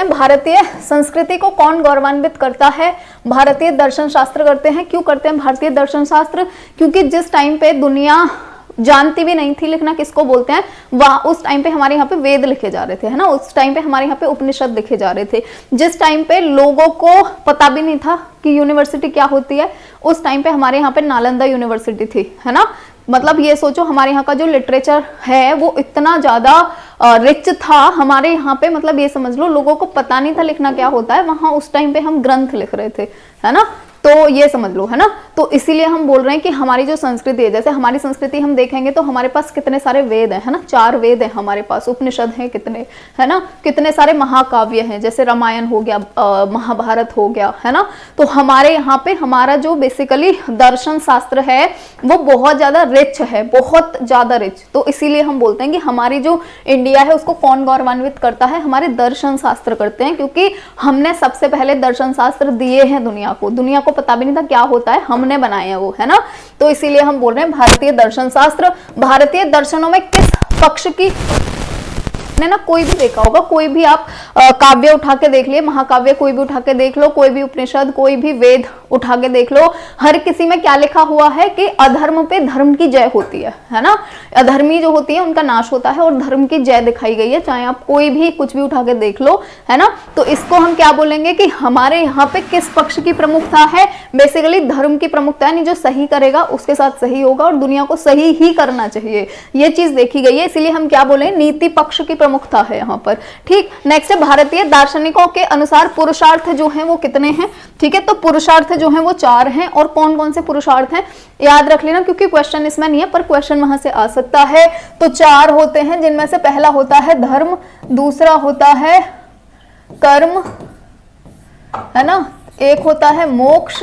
हैं भारतीय संस्कृति को कौन गौरवान्वित करता है? भारतीय दर्शन शास्त्र करते हैं। क्यों करते हैं भारतीय दर्शन शास्त्र? क्योंकि जिस टाइम पे दुनिया जानती भी नहीं थी लिखना किसको बोलते हैं, वह उस टाइम पे हमारे यहाँ पे वेद लिखे जा रहे थे, है ना, उस टाइम पे हमारे यहाँ पे उपनिषद लिखे जा रहे थे। जिस टाइम पे लोगों को पता भी नहीं था कि यूनिवर्सिटी क्या होती है, उस टाइम पे हमारे यहाँ पे नालंदा यूनिवर्सिटी थी, है ना। मतलब ये सोचो हमारे यहाँ का जो लिटरेचर है वो इतना ज्यादा रिच था हमारे यहाँ पे, मतलब ये समझ लो लोगों को पता नहीं था लिखना क्या होता है, वहां उस टाइम पे हम ग्रंथ लिख रहे थे, है ना। तो ये समझ लो, है ना। तो इसीलिए हम बोल रहे हैं कि हमारी जो संस्कृति है, जैसे हमारी संस्कृति हम देखेंगे तो हमारे पास कितने सारे वेद हैं, है ना, 4 वेद हैं हमारे पास, उपनिषद हैं कितने, है ना, कितने सारे महाकाव्य हैं, जैसे रामायण हो गया, महाभारत हो गया, है ना। तो हमारे यहाँ पे हमारा जो बेसिकली दर्शन शास्त्र है वो बहुत ज्यादा रिच है, बहुत ज्यादा रिच। तो इसीलिए हम बोलते हैं कि हमारी जो इंडिया है उसको कौन गौरवान्वित करता है? हमारे दर्शन शास्त्र करते हैं, क्योंकि हमने सबसे पहले दर्शन शास्त्र दिए हैं दुनिया को पता भी नहीं था क्या होता है, हमने बनाए हैं वो, है ना। तो इसीलिए हम बोल रहे हैं भारतीय दर्शन शास्त्र। भारतीय दर्शनों में किस पक्ष की ने ना कोई भी देखा होगा, कोई भी आप काव्य उठा के देख लिए, महाकाव्य कोई भी उठा के देख लो, कोई भी उपनिषद, कोई भी वेद उठा के देख लो, हर किसी में क्या लिखा हुआ है कि अधर्म पे धर्म की जय होती है ना। अधर्मी जो होती है उनका नाश होता है और धर्म की जय दिखाई गई है, चाहे आप कोई भी कुछ भी उठा के देख लो, है ना। तो इसको हम क्या बोलेंगे कि हमारे यहाँ पे किस पक्ष की प्रमुखता है? बेसिकली धर्म की प्रमुखता है, नहीं जो सही करेगा उसके साथ सही होगा और दुनिया को सही ही करना चाहिए, ये चीज देखी गई है। इसीलिए हम क्या बोले, नीति पक्ष की प्रमुखता है यहाँ पर। ठीक, नेक्स्ट है भारतीय दार्शनिकों के अनुसार पुरुषार्थ जो हैं वो कितने हैं? ठीक है, तो पुरुषार्थ जो हैं वो 4 हैं। और कौन कौन से पुरुषार्थ हैं याद रख लेना, क्योंकि क्वेश्चन इसमें नहीं है पर क्वेश्चन वहां से आ सकता है। तो 4 होते हैं, जिनमें से पहला होता है धर्म, दूसरा होता है कर्म, है ना, एक होता है मोक्ष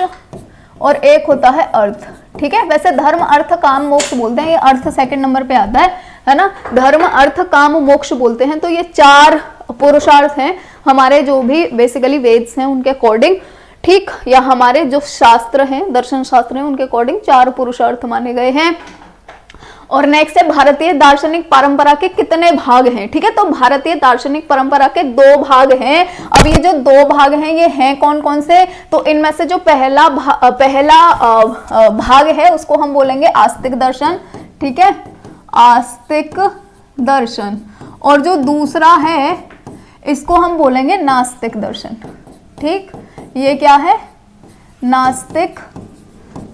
और एक होता है अर्थ। ठीक है, वैसे धर्म अर्थ काम मोक्ष बोलते हैं, ये अर्थ सेकंड नंबर पे आता है ना। धर्म अर्थ काम मोक्ष बोलते हैं। तो ये 4 पुरुषार्थ हैं हमारे जो भी बेसिकली वेद्स हैं उनके अकॉर्डिंग, ठीक, या हमारे जो शास्त्र हैं, दर्शन शास्त्र हैं, उनके अकॉर्डिंग 4 पुरुषार्थ माने गए हैं। और नेक्स्ट है भारतीय दार्शनिक परंपरा के कितने भाग हैं? ठीक है, तो भारतीय दार्शनिक परंपरा के 2 भाग हैं। अब ये जो 2 भाग हैं ये हैं कौन कौन से? तो इनमें से जो पहला भाग है उसको हम बोलेंगे आस्तिक दर्शन, ठीक है, आस्तिक दर्शन। और जो दूसरा है इसको हम बोलेंगे नास्तिक दर्शन। ठीक, ये क्या है? नास्तिक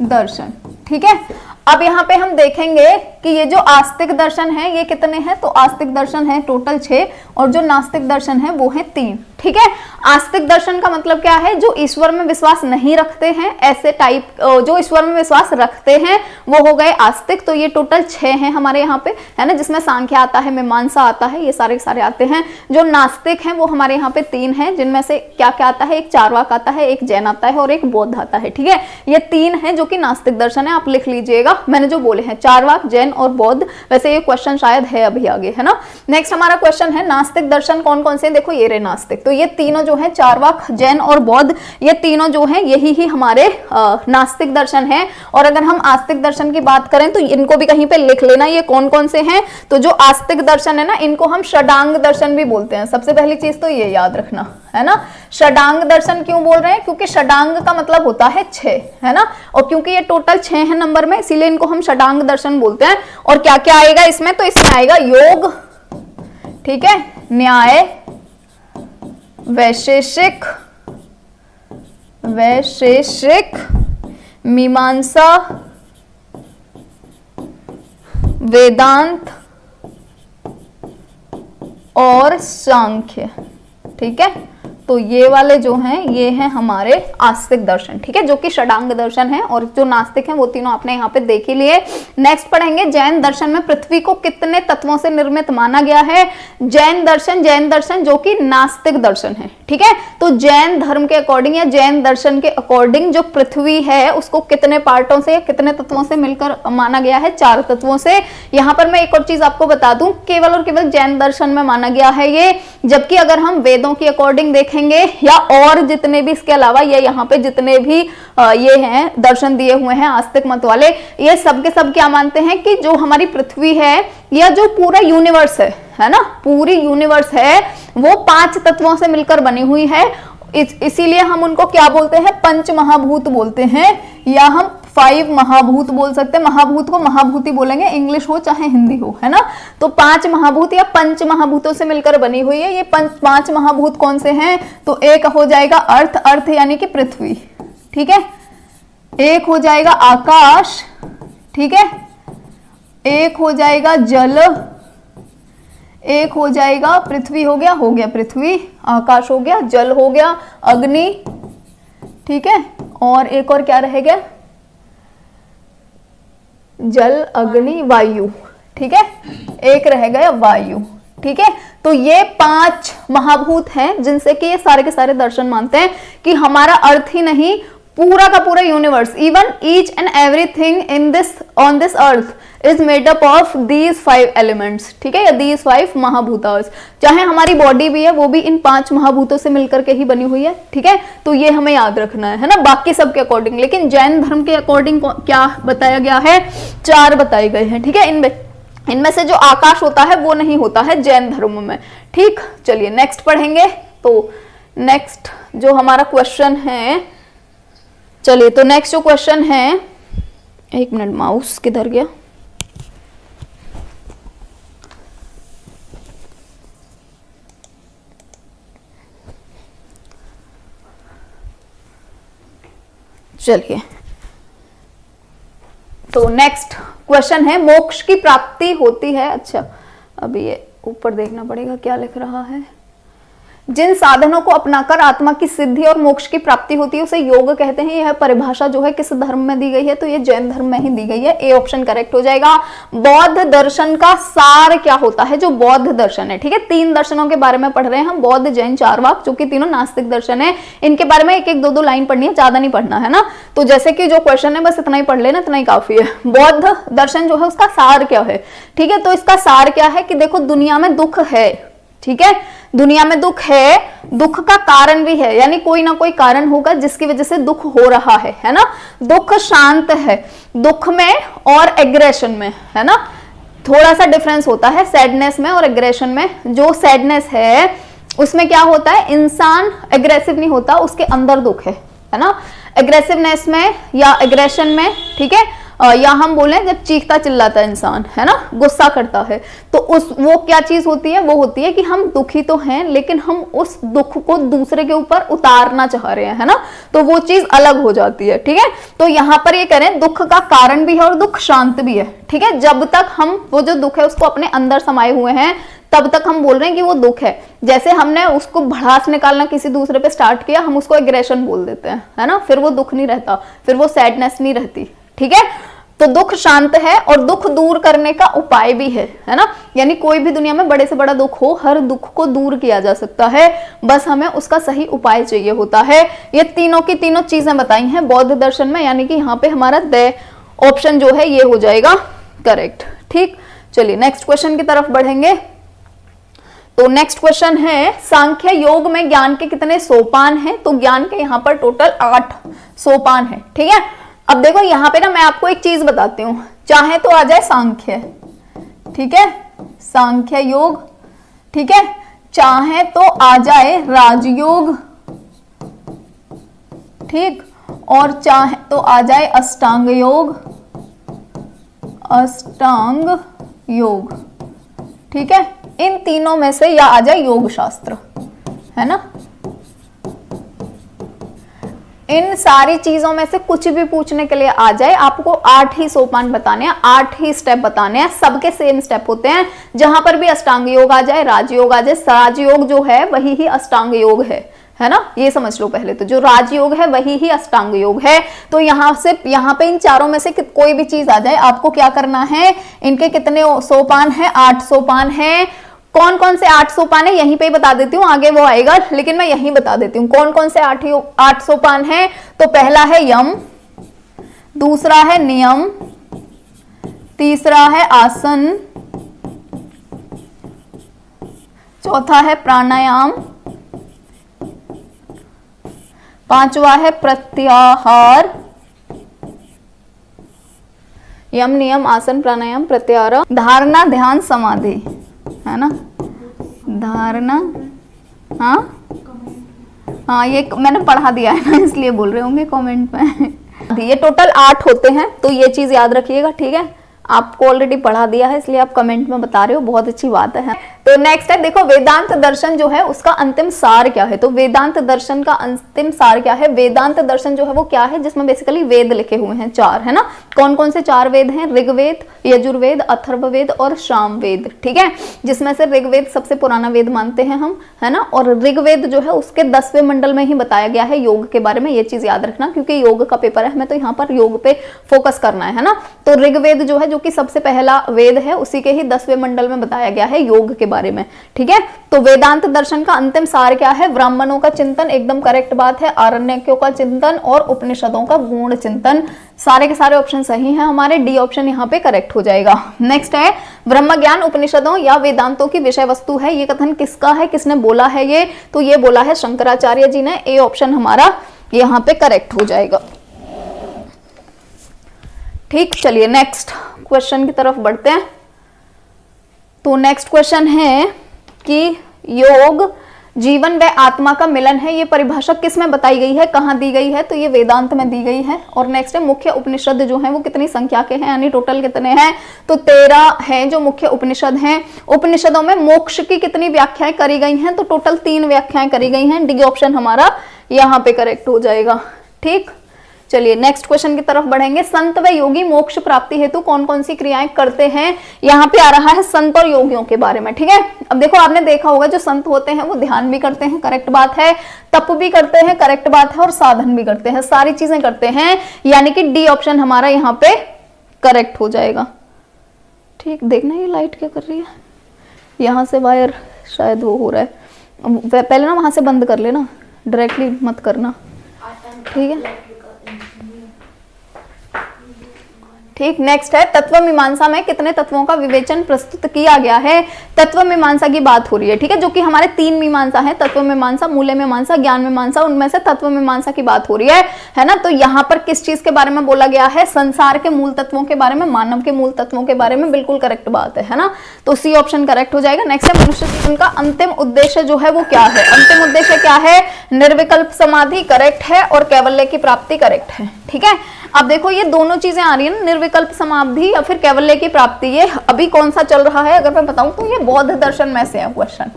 दर्शन। ठीक है, अब यहाँ पे हम देखेंगे कि ये जो आस्तिक दर्शन है ये कितने हैं? तो आस्तिक दर्शन है टोटल 6 और जो नास्तिक दर्शन है वो है 3। ठीक है, आस्तिक दर्शन का मतलब क्या है? जो ईश्वर में विश्वास नहीं रखते हैं, ऐसे टाइप जो ईश्वर में विश्वास रखते हैं वो हो गए आस्तिक। तो ये टोटल 6 हैं हमारे यहाँ पे, है ना, जिसमें सांख्य आता है, मीमांसा आता है, ये सारे सारे आते हैं। जो नास्तिक हैं वो हमारे यहाँ पे 3 हैं, जिनमें से क्या क्या आता है? एक चार्वाक आता है, एक जैन आता है और एक बौद्ध आता है। ठीक है, ये 3 हैं जो कि नास्तिक दर्शन है, आप लिख लीजिएगा, मैंने जो बोले हैं चार्वाक, जैन और बौद्ध। वैसे ये क्वेश्चन शायद है अभी आगे, है ना। नेक्स्ट हमारा क्वेश्चन है नास्तिक दर्शन कौन कौन से? देखो ये रहे नास्तिक, तो ये तीनों जो है चार्वाक, जैन और बौद्ध, ये तीनों जो हैं यही ही हमारे नास्तिक दर्शन हैं। और अगर हम आस्तिक दर्शन की बात करें तो इनको भी कहीं पे लिख लेना, ये कौन कौन से हैं। तो जो आस्तिक दर्शन है ना, इनको हम षडांग दर्शन भी बोलते हैं। सबसे पहली चीज तो ये याद रखना, है ना। षडांग दर्शन क्यों बोल रहे हैं? क्योंकि षडांग का मतलब होता है 6, है ना, और क्योंकि ये टोटल 6 है नंबर में, इसीलिए इनको हम षडांग दर्शन बोलते हैं। और क्या क्या आएगा इसमें? तो इसमें आएगा योग, ठीक है, न्याय, वैशेषिक, मीमांसा, वेदांत और सांख्य। ठीक है, तो ये वाले जो हैं ये हैं हमारे आस्तिक दर्शन, ठीक है, जो कि षडांग दर्शन है। और जो नास्तिक हैं वो तीनों आपने यहाँ पे देख ही लिए। नेक्स्ट पढ़ेंगे जैन दर्शन में पृथ्वी को कितने तत्वों से निर्मित माना गया है? जैन दर्शन जो कि नास्तिक दर्शन है, ठीक है। तो जैन धर्म के अकॉर्डिंग या जैन दर्शन के अकॉर्डिंग जो पृथ्वी है उसको कितने पार्टों से, कितने तत्वों से मिलकर माना गया है? 4 तत्वों से। यहाँ पर मैं एक और चीज आपको बता दूं, केवल और केवल जैन दर्शन में माना गया है ये, जबकि अगर हम वेदों की अकॉर्डिंग देखेंगे या और जितने भी इसके अलावा ये यहाँ पे जितने भी ये हैं दर्शन दिए हुए हैं आस्तिक मत वाले, ये सब के सब क्या मानते हैं कि जो हमारी पृथ्वी है या जो पूरा यूनिवर्स है ना, पूरी यूनिवर्स है वो 5 तत्वों से मिलकर बनी हुई है। इसीलिए हम उनको क्या बोलते हैं, पंच महाभूत बोलते हैं, या हम 5 महाभूत बोल सकते हैं। महाभूत को महाभूति बोलेंगे, इंग्लिश हो चाहे हिंदी हो, है ना। तो 5 महाभूत या पंच महाभूतों से मिलकर बनी हुई है। ये 5 महाभूत कौन से हैं, तो एक हो जाएगा अर्थ, अर्थ यानी कि पृथ्वी, ठीक है। एक हो जाएगा आकाश, ठीक है। एक हो जाएगा जल, एक हो जाएगा पृथ्वी, हो गया पृथ्वी, आकाश हो गया, जल हो गया, अग्नि, ठीक है। और एक और क्या रह गया, जल, अग्नि, वायु, ठीक है। एक रह गया वायु, ठीक है। तो ये 5 महाभूत हैं जिनसे कि ये सारे के सारे दर्शन मानते हैं कि हमारा अर्थ ही नहीं, पूरा का पूरा universe, even each and everything in this on this earth is made up of these 5 elements, ठीक है, या दीज 5 महाभूतास। चाहे हमारी बॉडी भी है वो भी इन 5 महाभूतों से मिलकर के ही बनी हुई है, ठीक है। तो ये हमें याद रखना है ना, बाकी सबके अकॉर्डिंग। लेकिन जैन धर्म के अकॉर्डिंग क्या बताया गया है, 4 बताए गए हैं, ठीक है। इनमें से जो आकाश होता है वो नहीं होता है जैन धर्म में, ठीक। चलिए नेक्स्ट पढ़ेंगे। तो नेक्स्ट जो हमारा क्वेश्चन है, चलिए तो नेक्स्ट जो क्वेश्चन है, एक मिनट, माउस किधर गया, चलिए तो नेक्स्ट क्वेश्चन है, मोक्ष की प्राप्ति होती है, अच्छा अभी ये ऊपर देखना पड़ेगा क्या लिख रहा है, जिन साधनों को अपनाकर आत्मा की सिद्धि और मोक्ष की प्राप्ति होती है उसे योग कहते हैं। यह परिभाषा जो है किस धर्म में दी गई है, तो ये जैन धर्म में ही दी गई है। ए ऑप्शन करेक्ट हो जाएगा। बौद्ध दर्शन का सार क्या होता है, जो बौद्ध दर्शन है, ठीक है। 3 दर्शनों के बारे में पढ़ रहे हैं हम, बौद्ध, जैन, चारवाक, जो कि तीनों नास्तिक दर्शन है। इनके बारे में 1-1, 2-2 लाइन पढ़नी है, ज्यादा नहीं पढ़ना है ना। तो जैसे कि जो क्वेश्चन है बस इतना ही पढ़ लेना, इतना ही काफी है। बौद्ध दर्शन जो है उसका सार क्या है, ठीक है। तो इसका सार क्या है कि देखो दुनिया में दुख है, ठीक है, दुनिया में दुख है, दुख का कारण भी है, यानी कोई ना कोई कारण होगा जिसकी वजह से दुख हो रहा है ना। दुख शांत है, दुख में और एग्रेशन में, है ना, थोड़ा सा डिफरेंस होता है सैडनेस में और एग्रेशन में। जो सैडनेस है उसमें क्या होता है, इंसान एग्रेसिव नहीं होता, उसके अंदर दुख है ना। एग्रेसिवनेस में या एग्रेशन में, ठीक है, या हम बोलें जब चीखता चिल्लाता है इंसान, है ना, गुस्सा करता है, तो वो क्या चीज होती है, वो होती है कि हम दुखी तो हैं लेकिन हम उस दुख को दूसरे के ऊपर उतारना चाह रहे हैं, है ना। तो वो चीज अलग हो जाती है, ठीक है। तो यहाँ पर ये करें, दुख का कारण भी है और दुख शांत भी है, ठीक है। जब तक हम वो जो दुख है उसको अपने अंदर समाये हुए हैं तब तक हम बोल रहे हैं कि वो दुख है। जैसे हमने उसको भड़ास निकालना किसी दूसरे पे स्टार्ट किया, हम उसको एग्रेशन बोल देते हैं, है ना, फिर वो दुख नहीं रहता, फिर वो सैडनेस नहीं रहती, ठीक है। तो दुख शांत है और दुख दूर करने का उपाय भी है ना। यानी कोई भी दुनिया में बड़े से बड़ा दुख हो, हर दुख को दूर किया जा सकता है, बस हमें उसका सही उपाय चाहिए होता है। ये तीनों की तीनों चीजें बताई हैं बौद्ध दर्शन में, यानी कि यहाँ पे हमारा द ऑप्शन जो है ये हो जाएगा करेक्ट, ठीक। चलिए नेक्स्ट क्वेश्चन की तरफ बढ़ेंगे। तो नेक्स्ट क्वेश्चन है, सांख्य योग में ज्ञान के कितने सोपान हैं, तो ज्ञान के यहाँ पर टोटल 8 सोपान है, ठीक है। अब देखो यहाँ पे ना मैं आपको एक चीज बताती हूँ, चाहे तो आ जाए सांख्य, ठीक है, सांख्य योग, ठीक है, चाहे तो आ जाए राजयोग, ठीक, और चाहे तो आ जाए अष्टांग योग, अष्टांग योग, ठीक है। इन तीनों में से या आ जाए योग शास्त्र, है ना। इन सारी चीजों में से कुछ भी पूछने के लिए आ जाए, आपको 8 ही सोपान बताने हैं, 8 ही स्टेप बताने हैं, सबके सेम स्टेप होते हैं। जहां पर भी अष्टांग योग आ जाए, राजयोग आ जाए, राजयोग जो है वही ही अष्टांग योग है ना, ये समझ लो पहले। तो जो राजयोग है वही ही अष्टांग योग है। तो यहाँ पे इन चारों में से कोई भी चीज आ जाए, आपको क्या करना है, इनके कितने सोपान है, 8 सोपान है। कौन कौन से 8 सोपान है यहीं पे ही बता देती हूँ, आगे वो आएगा, लेकिन मैं यहीं बता देती हूँ कौन कौन से 8 सोपान है। तो पहला है यम, दूसरा है नियम, तीसरा है आसन, चौथा है प्राणायाम, पांचवा है प्रत्याहार, यम नियम आसन प्राणायाम प्रत्याहार धारणा ध्यान समाधि, है ना, धारणा, हाँ ये मैंने पढ़ा दिया है ना, इसलिए बोल रहे होंगे कमेंट में। ये टोटल 8 होते हैं, तो ये चीज याद रखिएगा, ठीक है। आपको ऑलरेडी पढ़ा दिया है इसलिए आप कमेंट में बता रहे हो, बहुत अच्छी बात है। तो नेक्स्ट है, देखो वेदांत दर्शन जो है उसका अंतिम सार क्या है। तो वेदांत दर्शन का अंतिम सार क्या है? वेदांत दर्शन जो है वो क्या है, जिसमें बेसिकली वेद लिखे हुए हैं 4, है ना। कौन कौन से 4 वेद हैं? ऋग्वेद, यजुर्वेद, अथर्ववेद और सामवेद, ठीक है। जिसमें से ऋग्वेद सबसे पुराना वेद मानते हैं हम, है ना। और ऋग्वेद जो है उसके 10वें मंडल में ही बताया गया है योग के बारे में, ये चीज याद रखना, क्योंकि योग का पेपर है, हमें तो यहाँ पर योग पे फोकस करना है ना। तो ऋग्वेद जो है, जो कि सबसे पहला वेद है, उसी के ही 10वें मंडल में बताया गया है योग के बारे में, ठीक है। तो वेदांत दर्शन का अंतिम सार क्या है? ब्राह्मणों का चिंतन, एकदम करेक्ट बात है। आरण्यकों का चिंतन और उपनिषदों का गूढ़ चिंतन, सारे के सारे ऑप्शन सही हैं हमारे, डी ऑप्शन यहाँ पे करेक्ट हो जाएगा। नेक्स्ट है, ब्रह्म ज्ञान उपनिषदों या वेदांतों की विषय वस्तु है। ये कथन किसका है, किसने बोला है ये? तो ये बोला है शंकराचार्य जी ने, ए ऑप्शन हमारा यहाँ पे करेक्ट हो जाएगा। ठीक, चलिए नेक्स्ट क्वेश्चन की तरफ बढ़ते हैं। तो नेक्स्ट क्वेश्चन है कि योग जीवन व आत्मा का मिलन है, ये परिभाषा किस में बताई गई है, कहाँ दी गई है? तो ये वेदांत में दी गई है। और नेक्स्ट है, मुख्य उपनिषद जो हैं वो कितनी संख्या के हैं, यानी टोटल कितने हैं? तो 13 हैं जो मुख्य उपनिषद हैं। उपनिषदों में मोक्ष की कितनी व्याख्याएं करी गई हैं? तो टोटल 3 व्याख्याएं करी गई हैं, डी ऑप्शन हमारा यहाँ पे करेक्ट हो जाएगा। ठीक, चलिए नेक्स्ट क्वेश्चन की तरफ बढ़ेंगे। संत व योगी मोक्ष प्राप्ति हेतु कौन कौन सी क्रियाएं करते हैं? यहाँ पे आ रहा है संत और योगियों के बारे में, ठीक है। अब देखो, आपने देखा होगा जो संत होते हैं वो ध्यान भी करते हैं, करेक्ट बात है, तप भी करते हैं, करेक्ट बात है, और साधन भी करते हैं, सारी चीजें करते हैं, यानी कि डी ऑप्शन हमारा यहाँ पे करेक्ट हो जाएगा। ठीक, देखना ये लाइट क्या कर रही है, यहाँ से वायर शायद वो हो रहा है, पहले ना वहां से बंद कर लेना, डायरेक्टली मत करना, ठीक है। ठीक, नेक्स्ट है, तत्व मीमांसा में कितने तत्वों का विवेचन प्रस्तुत किया गया है? तत्व मीमांसा की बात हो रही है, ठीक है, जो कि हमारे 3 मीमांसा है, तत्व मीमांसा, मूल्य मीमांसा, ज्ञान मीमांसा, उनमें से तत्व मीमांसा की बात हो रही है ना। तो यहाँ पर किस चीज के बारे में बोला गया है? संसार के मूल तत्वों के बारे में, मानव के मूल तत्वों के बारे में, बिल्कुल करेक्ट बात है ना। तो सी ऑप्शन करेक्ट हो जाएगा। नेक्स्ट है, मनुष्य जीवन का अंतिम उद्देश्य जो है वो क्या है? अंतिम उद्देश्य क्या है? निर्विकल्प समाधि, करेक्ट है, और कैवल्य की प्राप्ति, करेक्ट है, ठीक है। अब देखो ये दोनों चीजें आ रही है ना, निर्विकल्प समाधि या फिर कैवल्य की प्राप्ति, ये अभी कौन सा चल रहा है अगर मैं बताऊं तो ये बौद्ध दर्शन में से है क्वेश्चन,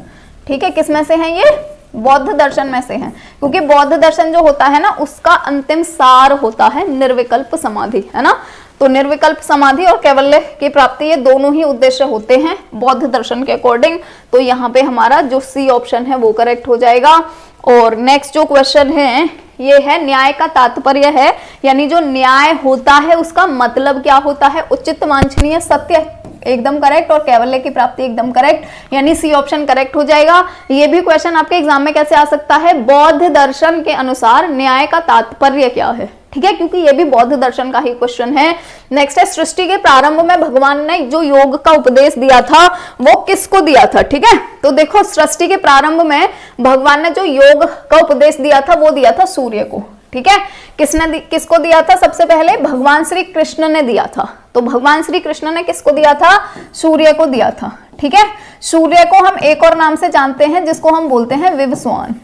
ठीक है। किस में से है ये? बौद्ध दर्शन में से है, क्योंकि बौद्ध दर्शन जो होता है ना उसका अंतिम सार होता है निर्विकल्प समाधि, है ना। तो निर्विकल्प समाधि और कैवल्य की प्राप्ति, ये दोनों ही उद्देश्य होते हैं बौद्ध दर्शन के अकॉर्डिंग। तो यहाँ पे हमारा जो सी ऑप्शन है वो करेक्ट हो जाएगा। और नेक्स्ट जो क्वेश्चन है ये है, न्याय का तात्पर्य है, यानी जो न्याय होता है उसका मतलब क्या होता है? उचित, वांछनीय, सत्य, एकदम करेक्ट, और कैवल्य की प्राप्ति एकदम करेक्ट, यानी सी ऑप्शन करेक्ट हो जाएगा। ये भी क्वेश्चन आपके एग्जाम में कैसे आ सकता है? बौद्ध दर्शन के अनुसार न्याय का तात्पर्य क्या है, ठीक है, क्योंकि ये भी बौद्ध दर्शन का ही क्वेश्चन है। नेक्स्ट है, सृष्टि के प्रारंभ में भगवान ने जो योग का उपदेश दिया था वो किसको दिया था, ठीक है। तो देखो, सृष्टि के प्रारंभ में भगवान ने जो योग का उपदेश दिया था वो दिया था सूर्य को, ठीक है। किसको दिया था? सबसे पहले भगवान श्री कृष्ण ने दिया था। तो भगवान श्री कृष्ण ने किसको दिया था? सूर्य को दिया था, ठीक है। सूर्य को हम एक और नाम से जानते हैं जिसको हम बोलते हैं विवस्वान,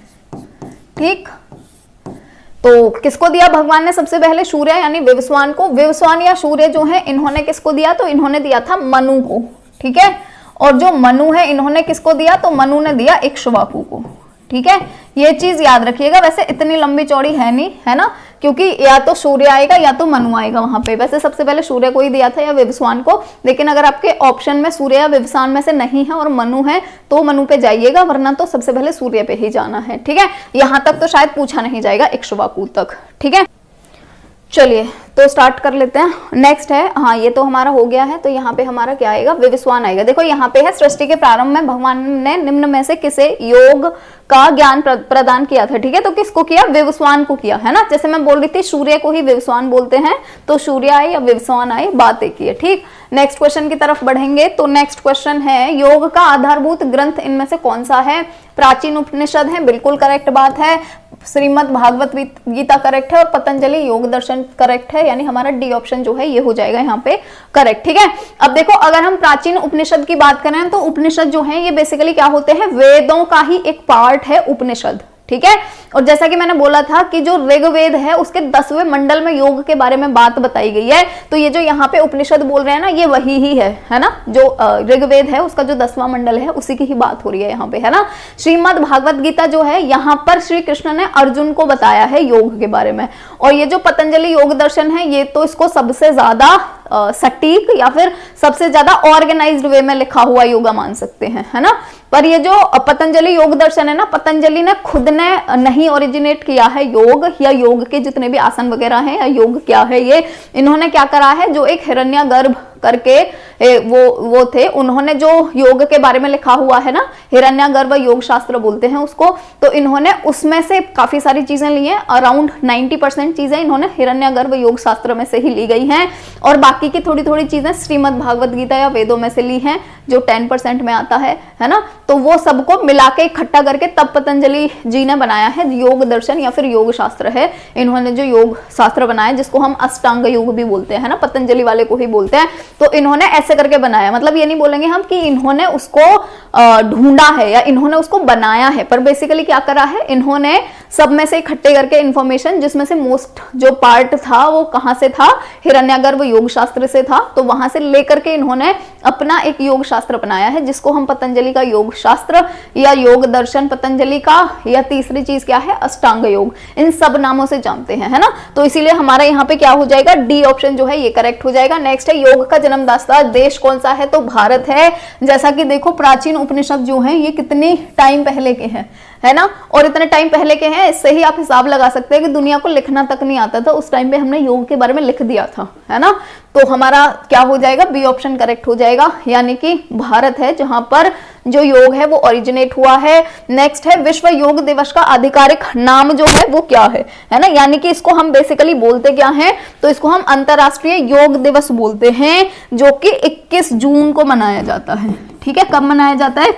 ठीक। तो किसको दिया भगवान ने? सबसे पहले सूर्य यानी विवस्वान को। विवस्वान या सूर्य जो है इन्होंने किसको दिया? तो इन्होंने दिया था मनु को, ठीक है। और जो मनु है इन्होंने किसको दिया? तो मनु ने दिया इक्ष्वाकु को, ठीक है। ये चीज याद रखिएगा, वैसे इतनी लंबी चौड़ी है नहीं, है ना, क्योंकि या तो सूर्य आएगा या तो मनु आएगा वहां पे। वैसे सबसे पहले सूर्य को ही दिया था या विवस्वान को, लेकिन अगर आपके ऑप्शन में सूर्य या विवस्वान में से नहीं है और मनु है तो मनु पे जाइएगा, वरना तो सबसे पहले सूर्य पे ही जाना है, ठीक है। यहां तक तो शायद पूछा नहीं जाएगा, इक्ष्वाकु तक, ठीक है। चलिए तो स्टार्ट कर लेते हैं। नेक्स्ट है, हाँ ये तो हमारा हो गया है, तो यहाँ पे हमारा क्या आएगा? विवस्वान आएगा। देखो यहाँ पे है, सृष्टि के प्रारंभ में भगवान ने निम्न में से किसे योग का ज्ञान प्रदान किया था, ठीक है। तो किसको किया? विवस्वान को किया, है ना। जैसे मैं बोल रही थी सूर्य को ही विवस्वान बोलते हैं, तो सूर्य आए या विवस्वान आए, बात एक ही है, ठीक। नेक्स्ट क्वेश्चन की तरफ बढ़ेंगे। तो नेक्स्ट क्वेश्चन है, योग का आधारभूत ग्रंथ इनमें से कौन सा है? प्राचीन उपनिषद है, बिल्कुल करेक्ट बात है। श्रीमद् भागवत गीता करेक्ट है और पतंजलि योग दर्शन करेक्ट है, यानी हमारा डी ऑप्शन जो है ये हो जाएगा यहाँ पे करेक्ट। ठीक है, अब देखो अगर हम प्राचीन उपनिषद की बात करें तो उपनिषद जो है ये बेसिकली क्या होते हैं, वेदों का ही एक पार्ट है उपनिषद। ठीक है, और जैसा कि मैंने बोला था कि जो ऋग्वेद है उसके 10वें मंडल में योग के बारे में बात बताई गई है, तो ये जो यहाँ पे उपनिषद बोल रहे हैं ना ये वही ही है ना, जो ऋग्वेद है उसका जो 10वां मंडल है उसी की ही बात हो रही है यहाँ पे, है ना। श्रीमद् भागवत गीता जो है यहाँ पर श्री कृष्ण ने अर्जुन को बताया है योग के बारे में, और ये जो पतंजलि योग दर्शन है ये तो इसको सबसे ज्यादा सटीक या फिर सबसे ज्यादा ऑर्गेनाइज्ड वे में लिखा हुआ योगा मान सकते हैं, है ना। पर ये जो पतंजलि योग दर्शन है ना, पतंजलि ने खुद ने नहीं ओरिजिनेट किया है योग, या योग के जितने भी आसन वगैरह हैं या योग क्या है ये, इन्होंने क्या करा है, जो एक हिरण्यगर्भ करके वो थे, उन्होंने जो योग के बारे में लिखा हुआ है ना, हिरण्यगर्भ योग शास्त्र बोलते हैं उसको, तो इन्होंने उसमें से काफी सारी चीजें ली हैं, अराउंड 90% चीजें इन्होंने हिरण्यगर्भ योग शास्त्र में से ही ली गई हैं, और बाकी की थोड़ी थोड़ी चीजें श्रीमद् भागवत गीता या वेदों में से ली हैं जो 10% में आता है ना। तो वो सबको मिला के इकट्ठा करके तब पतंजलि जी ने बनाया है योग दर्शन या फिर योग शास्त्र है, इन्होंने जो योग शास्त्र बनाया जिसको हम अष्टांग योग भी बोलते हैं ना, पतंजलि वाले को ही बोलते हैं, तो इन्होंने ऐसे करके बनाया, मतलब ये नहीं बोलेंगे हम कि इन्होंने उसको ढूंढा है या इन्होंने उसको बनाया है, पर बेसिकली क्या करा है, इन्होंने सब में से इकट्ठे करके इंफॉर्मेशन, जिसमें से मोस्ट जो पार्ट था वो कहां से था, हिरण्यगर्भ योग शास्त्र से था, तो वहां से लेकर के इन्होंने अपना एक योग शास्त्र बनाया है जिसको हम पतंजलि का योग शास्त्र या योग दर्शन पतंजलि का, या तीसरी चीज क्या है अष्टांग योग, इन सब नामों से जानते हैं, है ना। तो इसीलिए हमारा यहाँ पे क्या हो जाएगा, डी ऑप्शन जो है ये करेक्ट हो जाएगा। नेक्स्ट है योग का जन्मदाता देश कौन सा है, तो भारत है। जैसा कि देखो प्राचीन उपनिषद जो है ये कितने टाइम पहले के हैं, है ना, और इतने टाइम पहले के हैं, इससे ही आप हिसाब लगा सकते हैं कि दुनिया को लिखना तक नहीं आता था उस टाइम पे हमने योग के बारे में लिख दिया था, है ना। तो हमारा क्या हो जाएगा, बी ऑप्शन करेक्ट हो जाएगा, यानी कि भारत है जहां पर जो योग है वो ओरिजिनेट हुआ है। नेक्स्ट है विश्व योग दिवस का आधिकारिक नाम जो है वो क्या है ना, यानी कि इसको हम बेसिकली बोलते क्या है, तो इसको हम अंतरराष्ट्रीय योग दिवस बोलते हैं, जो कि 21 जून को मनाया जाता है। ठीक है, कब मनाया जाता है,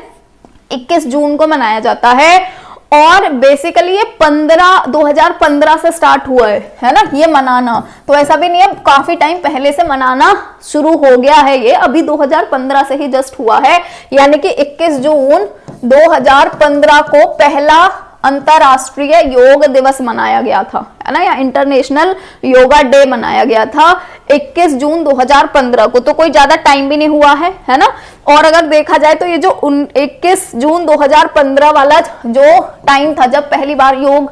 21 जून को मनाया जाता है, और बेसिकली ये 2015 से स्टार्ट हुआ है ना ये मनाना, तो ऐसा भी नहीं है, काफी टाइम पहले से मनाना शुरू हो गया है, ये अभी 2015 से ही जस्ट हुआ है, यानी कि 21 जून 2015 को पहला अंतरराष्ट्रीय योग दिवस मनाया गया था, है ना, या इंटरनेशनल योगा डे मनाया गया था 21 जून 2015 को, तो कोई ज्यादा टाइम भी नहीं हुआ है ना। और अगर देखा जाए तो ये जो 21 जून 2015 वाला जो टाइम था जब पहली बार योग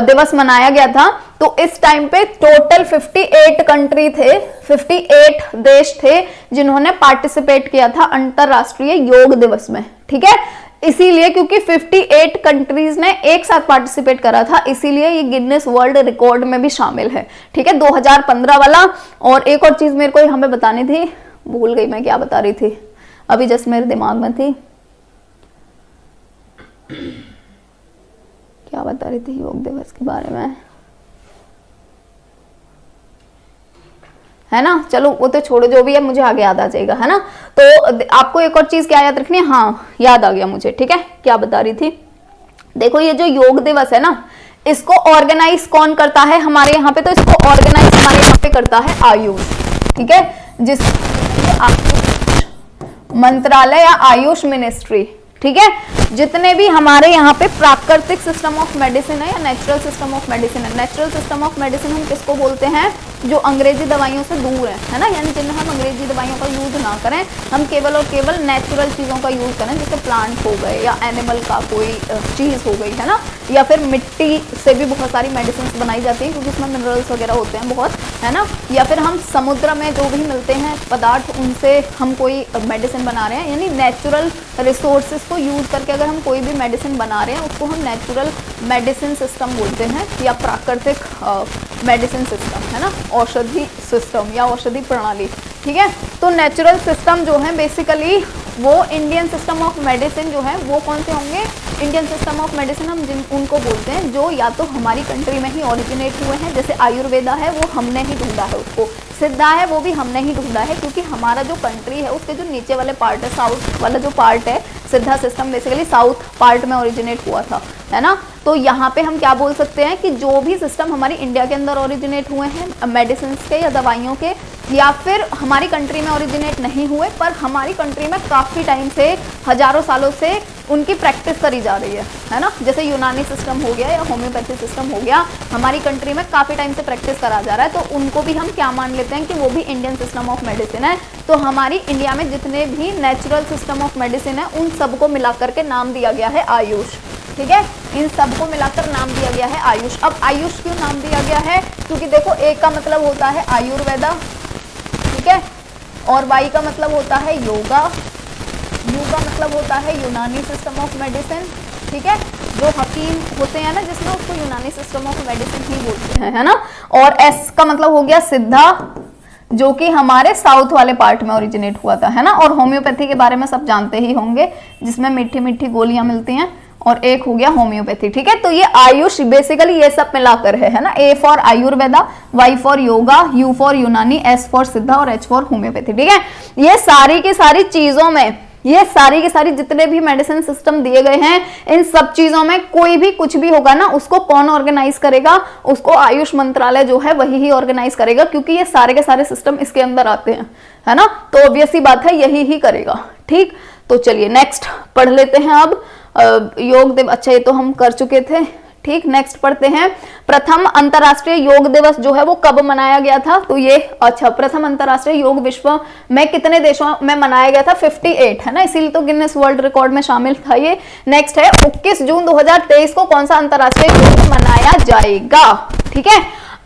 दिवस मनाया गया था, तो इस टाइम पे टोटल 58 कंट्री थे, 58 देश थे जिन्होंने पार्टिसिपेट किया था अंतरराष्ट्रीय योग दिवस में। ठीक है, इसीलिए क्योंकि 58 कंट्रीज ने एक साथ पार्टिसिपेट करा था, इसीलिए ये गिनीज वर्ल्ड रिकॉर्ड में भी शामिल है। ठीक है, 2015 वाला। और एक और चीज मेरे को यहाँ पे बतानी थी, भूल गई मैं क्या बता रही थी, अभी जस्ट मेरे दिमाग में थी, क्या बता रही थी योग दिवस के बारे में, है ना। चलो वो तो छोड़ो, जो भी है मुझे आगे याद आ जाएगा, है ना। तो आपको एक और चीज क्या याद रखनी है, हाँ याद आ गया मुझे। ठीक है, क्या बता रही थी, देखो ये जो योग दिवस है ना, इसको ऑर्गेनाइज कौन करता है हमारे यहाँ पे, तो इसको ऑर्गेनाइज हमारे यहाँ पे करता है आयुष। ठीक है, जिस मंत्रालय या आयुष मिनिस्ट्री। ठीक है, जितने भी हमारे यहाँ पे प्राकृतिक सिस्टम ऑफ मेडिसिन है या नेचुरल सिस्टम ऑफ मेडिसिन है, नेचुरल सिस्टम ऑफ मेडिसिन हम किसको बोलते हैं, जो अंग्रेजी दवाइयों से दूर है ना, यानी जिनमें हम अंग्रेजी दवाइयों का यूज ना करें, हम केवल और केवल नेचुरल चीजों का यूज करें, जैसे प्लांट हो गए या एनिमल का कोई चीज हो गई, है ना, या फिर मिट्टी से भी बहुत सारी मेडिसिन बनाई जाती है क्योंकि इसमें मिनरल्स वगैरह होते हैं बहुत, है ना, या फिर हम समुद्र में जो भी मिलते हैं पदार्थ उनसे हम कोई मेडिसिन बना रहे हैं, यानी नेचुरल रिसोर्सेज को यूज करके अगर हम कोई भी मेडिसिन बना रहे हैं उसको हम नेचुरल मेडिसिन सिस्टम बोलते हैं, या प्राकृतिक मेडिसिन सिस्टम, है ना, औषधि सिस्टम या औषधि प्रणाली। ठीक है, तो नेचुरल सिस्टम जो है बेसिकली वो इंडियन सिस्टम ऑफ मेडिसिन जो है वो कौन से होंगे, इंडियन सिस्टम ऑफ मेडिसिन हम जिन उनको बोलते हैं जो या तो हमारी कंट्री में ही ओरिजिनेट हुए हैं, जैसे आयुर्वेदा है वो हमने ही ढूंढा है उसको, सिद्धा है वो भी हमने ही ढूंढा है, क्योंकि हमारा जो कंट्री है उसके जो नीचे वाले पार्ट है, साउथ वाला जो पार्ट है सिद्धा सिस्टम बेसिकली साउथ पार्ट में ओरिजिनेट हुआ था, है ना। तो यहाँ पे हम क्या बोल सकते हैं कि जो भी सिस्टम हमारी इंडिया के अंदर ओरिजिनेट हुए हैं मेडिसिन के या दवाइयों के, या फिर हमारी कंट्री में ओरिजिनेट नहीं हुए पर हमारी कंट्री में काफ़ी टाइम से, हजारों सालों से उनकी प्रैक्टिस करी जा रही है ना। जैसे यूनानी सिस्टम हो गया या होम्योपैथी सिस्टम हो गया, हमारी कंट्री में काफ़ी टाइम से प्रैक्टिस करा जा रहा है, तो उनको भी हम क्या मान लेते हैं कि वो भी इंडियन सिस्टम ऑफ मेडिसिन है। तो हमारी इंडिया में जितने भी नेचुरल सिस्टम ऑफ मेडिसिन है उन सबको मिलाकर के नाम दिया गया है आयुष, ठीक है। इन सबको मिलाकर नाम दिया गया है आयुष। अब आयुष क्यों नाम दिया गया है, क्योंकि देखो एक का मतलब होता है आयुर्वेदा, ठीक है, और वाई का मतलब होता है योगा, यू का मतलब होता है यूनानी सिस्टम ऑफ मेडिसिन, ठीक है। जो हकीम होते हैं ना जिसमें, उसको यूनानी सिस्टम ऑफ मेडिसिन ही बोलते हैं, है ना। और एस का मतलब हो गया सिद्धा, जो कि हमारे साउथ वाले पार्ट में ओरिजिनेट हुआ था, है ना। और होम्योपैथी के बारे में सब जानते ही होंगे, जिसमें मीठी मीठी गोलियां मिलती हैं, और एक हो गया होम्योपैथी, ठीक है। तो ये आयुष बेसिकली ये सब मिलाकर है ना। A for Ayurveda, Y for yoga, U for Unani, S for Siddha और एच फॉर होम्योपैथी, ठीक है। ये सारी की सारी चीजों में, ये सारी की सारी जितने भी मेडिसिन सिस्टम दिए गए हैं, इन सब चीजों में कोई भी कुछ भी होगा ना, उसको कौन ऑर्गेनाइज करेगा, उसको आयुष मंत्रालय जो है वही ही ऑर्गेनाइज करेगा, क्योंकि ये सारे के सारे सिस्टम इसके अंदर आते हैं, है ना। तो ऑब्वियस सी बात है यही ही करेगा, ठीक। तो चलिए नेक्स्ट पढ़ लेते हैं अब योग दिवस। अच्छा ये तो हम कर चुके थे, ठीक। नेक्स्ट पढ़ते हैं, प्रथम अंतरराष्ट्रीय योग दिवस जो है वो कब मनाया गया था। तो ये अच्छा, प्रथम अंतरराष्ट्रीय योग विश्व में कितने देशों में मनाया गया था, 58, है ना, इसीलिए तो गिनीज वर्ल्ड रिकॉर्ड में शामिल था ये। नेक्स्ट है 21 जून 2023 को कौन सा अंतरराष्ट्रीय योग मनाया जाएगा, ठीक है।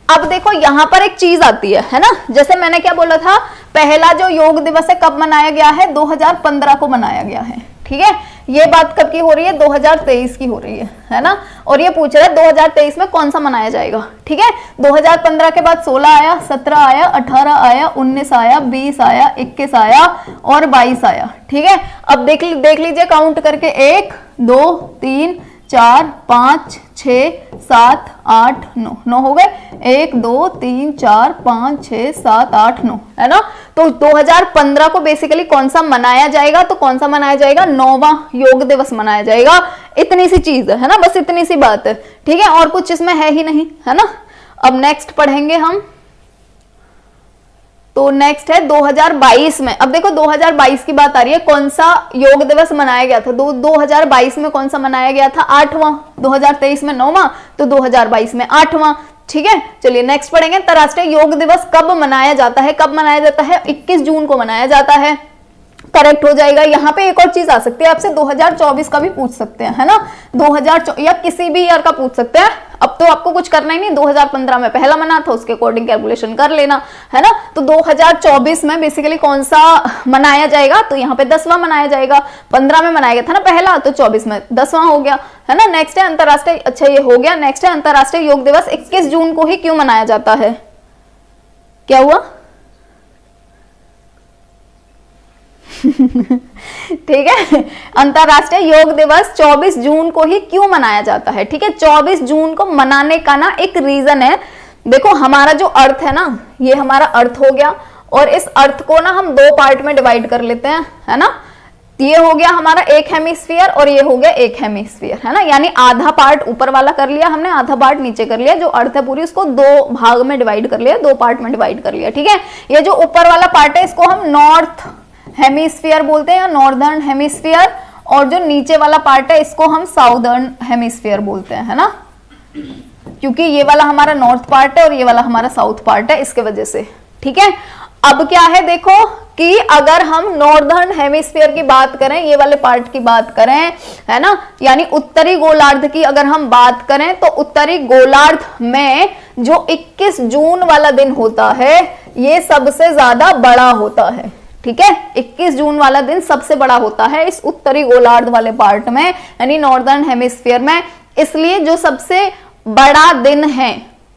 अब देखो यहाँ पर एक चीज आती है ना, जैसे मैंने क्या बोला था, पहला जो योग दिवस है कब मनाया गया है, 2015 को मनाया गया है, ठीक है। ये बात कब की हो रही है, 2023 की हो रही है ना। और ये पूछ रहा है 2023 में कौन सा मनाया जाएगा, ठीक है। 2015 के बाद 16 आया, 17 आया, 18 आया, 19 आया, 20 आया, 21 आया और 22 आया, ठीक है। अब देख लीजिए काउंट करके, 1 2 3 4 5 6 7 8 9, 9 हो गए, 1 2 3 4 5 6 7 8 9, है ना। तो 2015 को बेसिकली कौन सा मनाया जाएगा, तो कौन सा मनाया जाएगा, 9वां योग दिवस मनाया जाएगा। इतनी सी चीज है ना, बस इतनी सी बात है, ठीक है, और कुछ इसमें है ही नहीं, है ना। अब नेक्स्ट पढ़ेंगे हम, तो नेक्स्ट है 2022 में। अब देखो 2022 की बात आ रही है, कौन सा योग दिवस मनाया गया था, 2022 में कौन सा मनाया गया था, 8वां, 2023 में 9वां, तो 2022 में 8वां, ठीक है। चलिए नेक्स्ट पढ़ेंगे, अंतरराष्ट्रीय योग दिवस कब मनाया जाता है, कब मनाया जाता है, 21 जून को मनाया जाता है, करेक्ट हो जाएगा। यहाँ पे एक और चीज आ सकती है आपसे, 2024 का भी पूछ सकते हैं, है ना, 2024 या किसी भी ईयर का पूछ सकते हैं। अब तो आपको कुछ करना ही नहीं, 2015 में पहला मना था, उसके अकॉर्डिंग कैलकुलेशन कर लेना, है ना। तो 2024 में बेसिकली कौन सा मनाया जाएगा, तो यहाँ पे 10वां मनाया जाएगा। 15 में मनाया गया था ना पहला, तो 24 में 10वां हो गया, है ना। नेक्स्ट है अंतरराष्ट्रीय, अच्छा ये हो गया। नेक्स्ट है अंतरराष्ट्रीय योग दिवस 21 जून को ही क्यों मनाया जाता है, क्या हुआ ठीक है। अंतरराष्ट्रीय योग दिवस 24 जून को ही क्यों मनाया जाता है, ठीक है। 24 जून को मनाने का ना एक रीजन है। देखो हमारा जो अर्थ है ना, ये हमारा अर्थ हो गया, और इस अर्थ को ना हम 2 पार्ट में डिवाइड कर लेते हैं, है ना। ये हो गया हमारा एक हेमिस्फीयर और ये हो गया एक हेमिस्फीयर, है ना। यानी आधा पार्ट ऊपर वाला कर लिया हमने, आधा पार्ट नीचे कर लिया। जो अर्थ है पूरी उसको 2 भाग में डिवाइड कर लिया, 2 पार्ट में डिवाइड कर लिया, ठीक है। ये जो ऊपर वाला पार्ट है इसको हम नॉर्थ हेमिस्फीयर बोलते हैं या नॉर्दर्न हेमिस्फीयर, और जो नीचे वाला पार्ट है इसको हम साउदर्न हेमिस्फीयर बोलते हैं, है ना। क्योंकि ये वाला हमारा नॉर्थ पार्ट है और ये वाला हमारा साउथ पार्ट है, इसके वजह से, ठीक है। अब क्या है देखो कि अगर हम नॉर्दर्न हेमिस्फीयर की बात करें, ये वाले पार्ट की बात करें, है ना, यानी उत्तरी गोलार्ध की अगर हम बात करें, तो उत्तरी गोलार्ध में जो 21 जून वाला दिन होता है ये सबसे ज्यादा बड़ा होता है, ठीक है। 21 जून वाला दिन सबसे बड़ा होता है इस उत्तरी गोलार्ध वाले पार्ट में, यानी नॉर्दर्न हेमिस्फीयर में। इसलिए जो सबसे बड़ा दिन है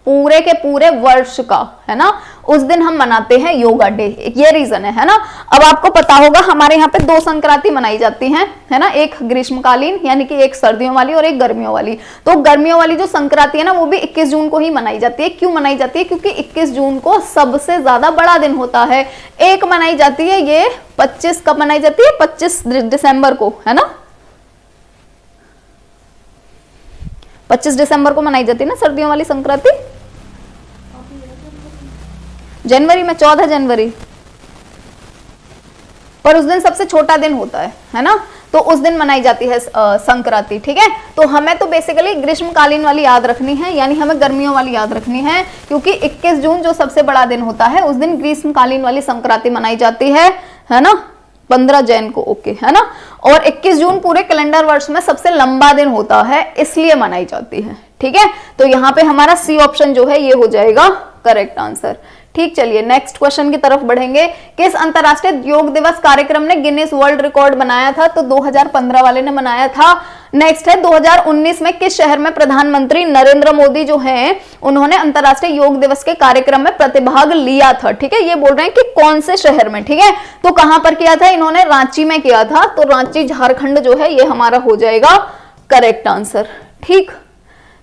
पूरे के पूरे वर्ष का, है ना, उस दिन हम मनाते हैं योगा डे, ये रीजन है ना। अब आपको पता होगा हमारे यहाँ पे 2 संक्रांति मनाई जाती हैं, है ना, एक ग्रीष्मकालीन यानी कि एक सर्दियों वाली और एक गर्मियों वाली। तो गर्मियों वाली जो संक्रांति है ना वो भी 21 जून को ही मनाई जाती है। क्यों मनाई जाती है? क्योंकि 21 जून को सबसे ज्यादा बड़ा दिन होता है। एक मनाई जाती है ये 25, कब मनाई जाती है? 25 दिसंबर को, है ना, 25 दिसंबर को मनाई जाती है ना सर्दियों वाली संक्रांति। जनवरी में, 14 जनवरी, पर उस दिन सबसे छोटा दिन होता है ना, तो उस दिन मनाई जाती है संक्रांति, ठीक है। तो हमें तो बेसिकली ग्रीष्मकालीन वाली याद रखनी है, यानी हमें गर्मियों वाली याद रखनी है, क्योंकि 21 जून जो सबसे बड़ा दिन होता है उस दिन ग्रीष्मकालीन वाली संक्रांति मनाई जाती है ना, 15 जैन को, ओके, है ना। और 21 जून पूरे कैलेंडर वर्ष में सबसे लंबा दिन होता है, इसलिए मनाई जाती है, ठीक है। तो यहाँ पे हमारा सी ऑप्शन जो है ये हो जाएगा करेक्ट आंसर। ठीक, चलिए नेक्स्ट क्वेश्चन की तरफ बढ़ेंगे। किस अंतरराष्ट्रीय योग दिवस कार्यक्रम ने गिनीज वर्ल्ड रिकॉर्ड बनाया था? तो 2015 वाले ने बनाया था। नेक्स्ट है 2019 में किस शहर में प्रधानमंत्री नरेंद्र मोदी जो हैं उन्होंने अंतरराष्ट्रीय योग दिवस के कार्यक्रम में प्रतिभाग लिया था, ठीक है। ये बोल रहे हैं कि कौन से शहर में, ठीक है। तो कहां पर किया था? इन्होंने रांची में किया था, तो रांची झारखंड जो है ये हमारा हो जाएगा करेक्ट आंसर। ठीक,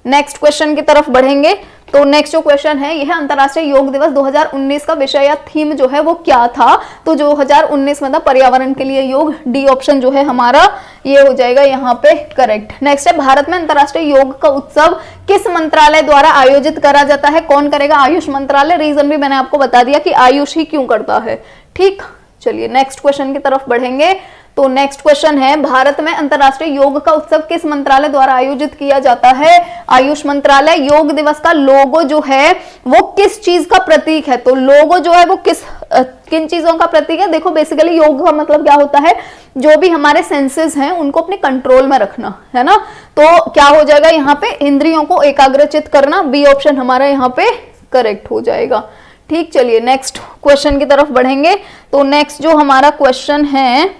नेक्स्ट क्वेश्चन की तरफ बढ़ेंगे। तो नेक्स्ट जो क्वेश्चन है यह अंतरराष्ट्रीय योग दिवस 2019 का विषय या थीम जो है वो क्या था? तो 2019 में था पर्यावरण के लिए योग, डी ऑप्शन जो है हमारा ये हो जाएगा यहाँ पे करेक्ट। नेक्स्ट है भारत में अंतरराष्ट्रीय योग का उत्सव किस मंत्रालय द्वारा आयोजित करा जाता है? कौन करेगा? आयुष मंत्रालय। रीजन भी मैंने आपको बता दिया कि आयुष ही क्यों करता है। ठीक, चलिए नेक्स्ट क्वेश्चन की तरफ बढ़ेंगे। तो नेक्स्ट क्वेश्चन है भारत में अंतरराष्ट्रीय योग का उत्सव किस मंत्रालय द्वारा आयोजित किया जाता है? आयुष मंत्रालय। योग दिवस का लोगो जो है वो किस चीज का प्रतीक है? तो लोगो जो है वो किन चीजों का प्रतीक है? देखो बेसिकली योग का मतलब क्या होता है? जो भी हमारे सेंसेस हैं उनको अपने कंट्रोल में रखना, है ना। तो क्या हो जाएगा यहाँ पे? इंद्रियों को एकाग्रचित करना। बी ऑप्शन हमारा यहाँ पे करेक्ट हो जाएगा। ठीक, चलिए नेक्स्ट क्वेश्चन की तरफ बढ़ेंगे। तो नेक्स्ट जो हमारा क्वेश्चन है,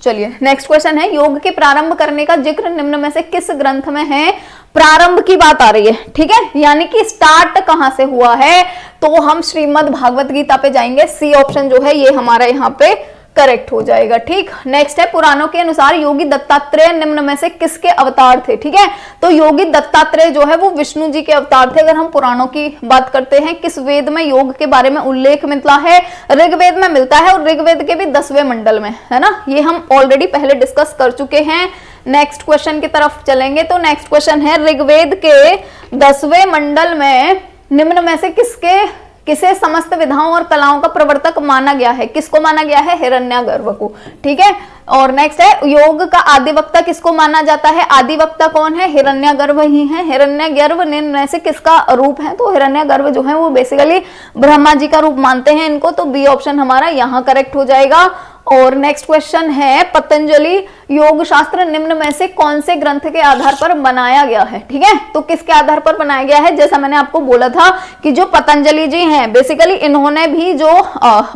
चलिए नेक्स्ट क्वेश्चन है योग के प्रारंभ करने का जिक्र निम्न में से किस ग्रंथ में है? प्रारंभ की बात आ रही है, ठीक है, यानी कि स्टार्ट कहां से हुआ है? तो हम श्रीमद् भागवत गीता पे जाएंगे। सी ऑप्शन जो है ये हमारा यहाँ पे करेक्ट हो जाएगा। ठीक, नेक्स्ट है पुराणों के अनुसार योगी दत्तात्रेय निम्न में से किसके अवतार थे? ठीक है, तो योगी दत्तात्रेय जो है वो विष्णु जी के अवतार थे। अगर हम पुराणों की बात करते हैं, किस वेद में योग के बारे में उल्लेख मिलता है? ऋग्वेद में मिलता है, और ऋग्वेद के भी 10वें मंडल में, है ना। ये हम ऑलरेडी पहले डिस्कस कर चुके हैं। नेक्स्ट क्वेश्चन की तरफ चलेंगे। तो नेक्स्ट क्वेश्चन है ऋग्वेद के 10वें मंडल में निम्न में से किसे समस्त विधाओं और कलाओं का प्रवर्तक माना गया है? किसको माना गया है? हिरण्यगर्भ को। ठीक है, और नेक्स्ट है योग का आदिवक्ता किसको माना जाता है? आदिवक्ता कौन है? हिरण्यगर्भ ही है। हिरण्यगर्भ निम्न से किसका रूप है? तो हिरण्यगर्भ जो है वो बेसिकली ब्रह्मा जी का रूप मानते हैं इनको। तो बी ऑप्शन हमारा यहाँ करेक्ट हो जाएगा। और नेक्स्ट क्वेश्चन है पतंजलि योग शास्त्र निम्न में से कौन से ग्रंथ के आधार पर बनाया गया है? ठीक है, तो किसके आधार पर बनाया गया है? जैसा मैंने आपको बोला था कि जो पतंजलि जी हैं बेसिकली इन्होंने भी जो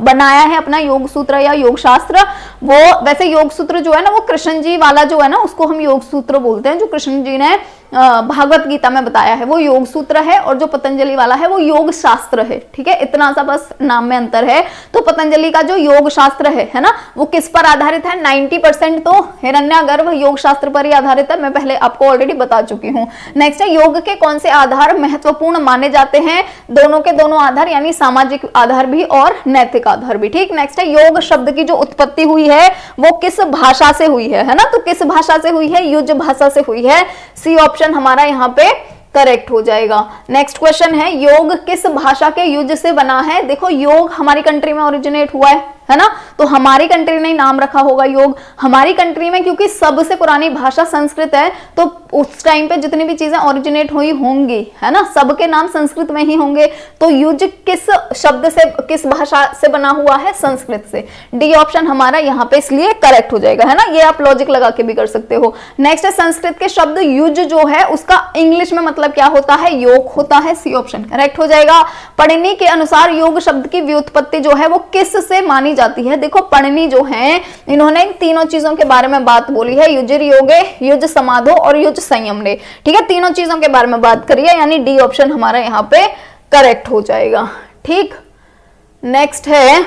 बनाया है अपना योग सूत्र या योग शास्त्र, वो वैसे योग सूत्र जो है ना वो कृष्ण जी वाला जो है ना उसको हम योग सूत्र बोलते हैं। जो कृष्ण जी ने भागवत गीता में बताया है वो योग सूत्र है, और जो पतंजलि वाला है वो योग शास्त्र है। ठीक है, इतना सा बस नाम में अंतर है। तो पतंजलि का जो योग शास्त्र है ना, वो किस पर आधारित है? 90% तो हिरण्यगर्भ योग शास्त्र पर ही आधारित है। मैं पहले आपको ऑलरेडी बता चुकी हूँ। नेक्स्ट है योग के कौन से आधार महत्वपूर्ण माने जाते हैं? दोनों के दोनों आधार, यानी सामाजिक आधार भी और नैतिक आधार भी। ठीक, नेक्स्ट है योग शब्द की जो उत्पत्ति हुई है वो किस भाषा से हुई है ना। तो किस भाषा से हुई है? युज भाषा से हुई है। सी ऑप्शन हमारा यहाँ पे करेक्ट हो जाएगा। नेक्स्ट क्वेश्चन है योग किस भाषा के युज से बना है? देखो योग हमारी कंट्री में ओरिजिनेट हुआ है ना, तो हमारी कंट्री ने नाम रखा होगा योग हमारी कंट्री में, क्योंकि सबसे पुरानी भाषा संस्कृत है। तो उस टाइम पे जितनी भी चीजें ओरिजिनेट हुई होंगी, है ना, सबके नाम संस्कृत में ही होंगे। तो युज किस शब्द से, किस भाषा से बना हुआ है? संस्कृत से। डी ऑप्शन हमारा यहाँ पे इसलिए करेक्ट हो जाएगा, है ना। ये आप लॉजिक लगा के भी कर सकते हो। नेक्स्ट है संस्कृत के शब्द युज जो है उसका इंग्लिश में मतलब क्या होता है? योग होता है। सी ऑप्शन करेक्ट हो जाएगा। पढ़नी के अनुसार योग शब्द की व्युत्पत्ति जो है वो किस से मानी जाती है? देखो पढ़नी जो है इन्होंने तीनों चीजों के बारे में बात बोली है, युजिर योगे, युज समाधो और युज संयम ने। ठीक है, तीनों चीजों के बारे में बात करी है, यानी डी ऑप्शन हमारा यहाँ पे करेक्ट हो जाएगा। ठीक, नेक्स्ट है,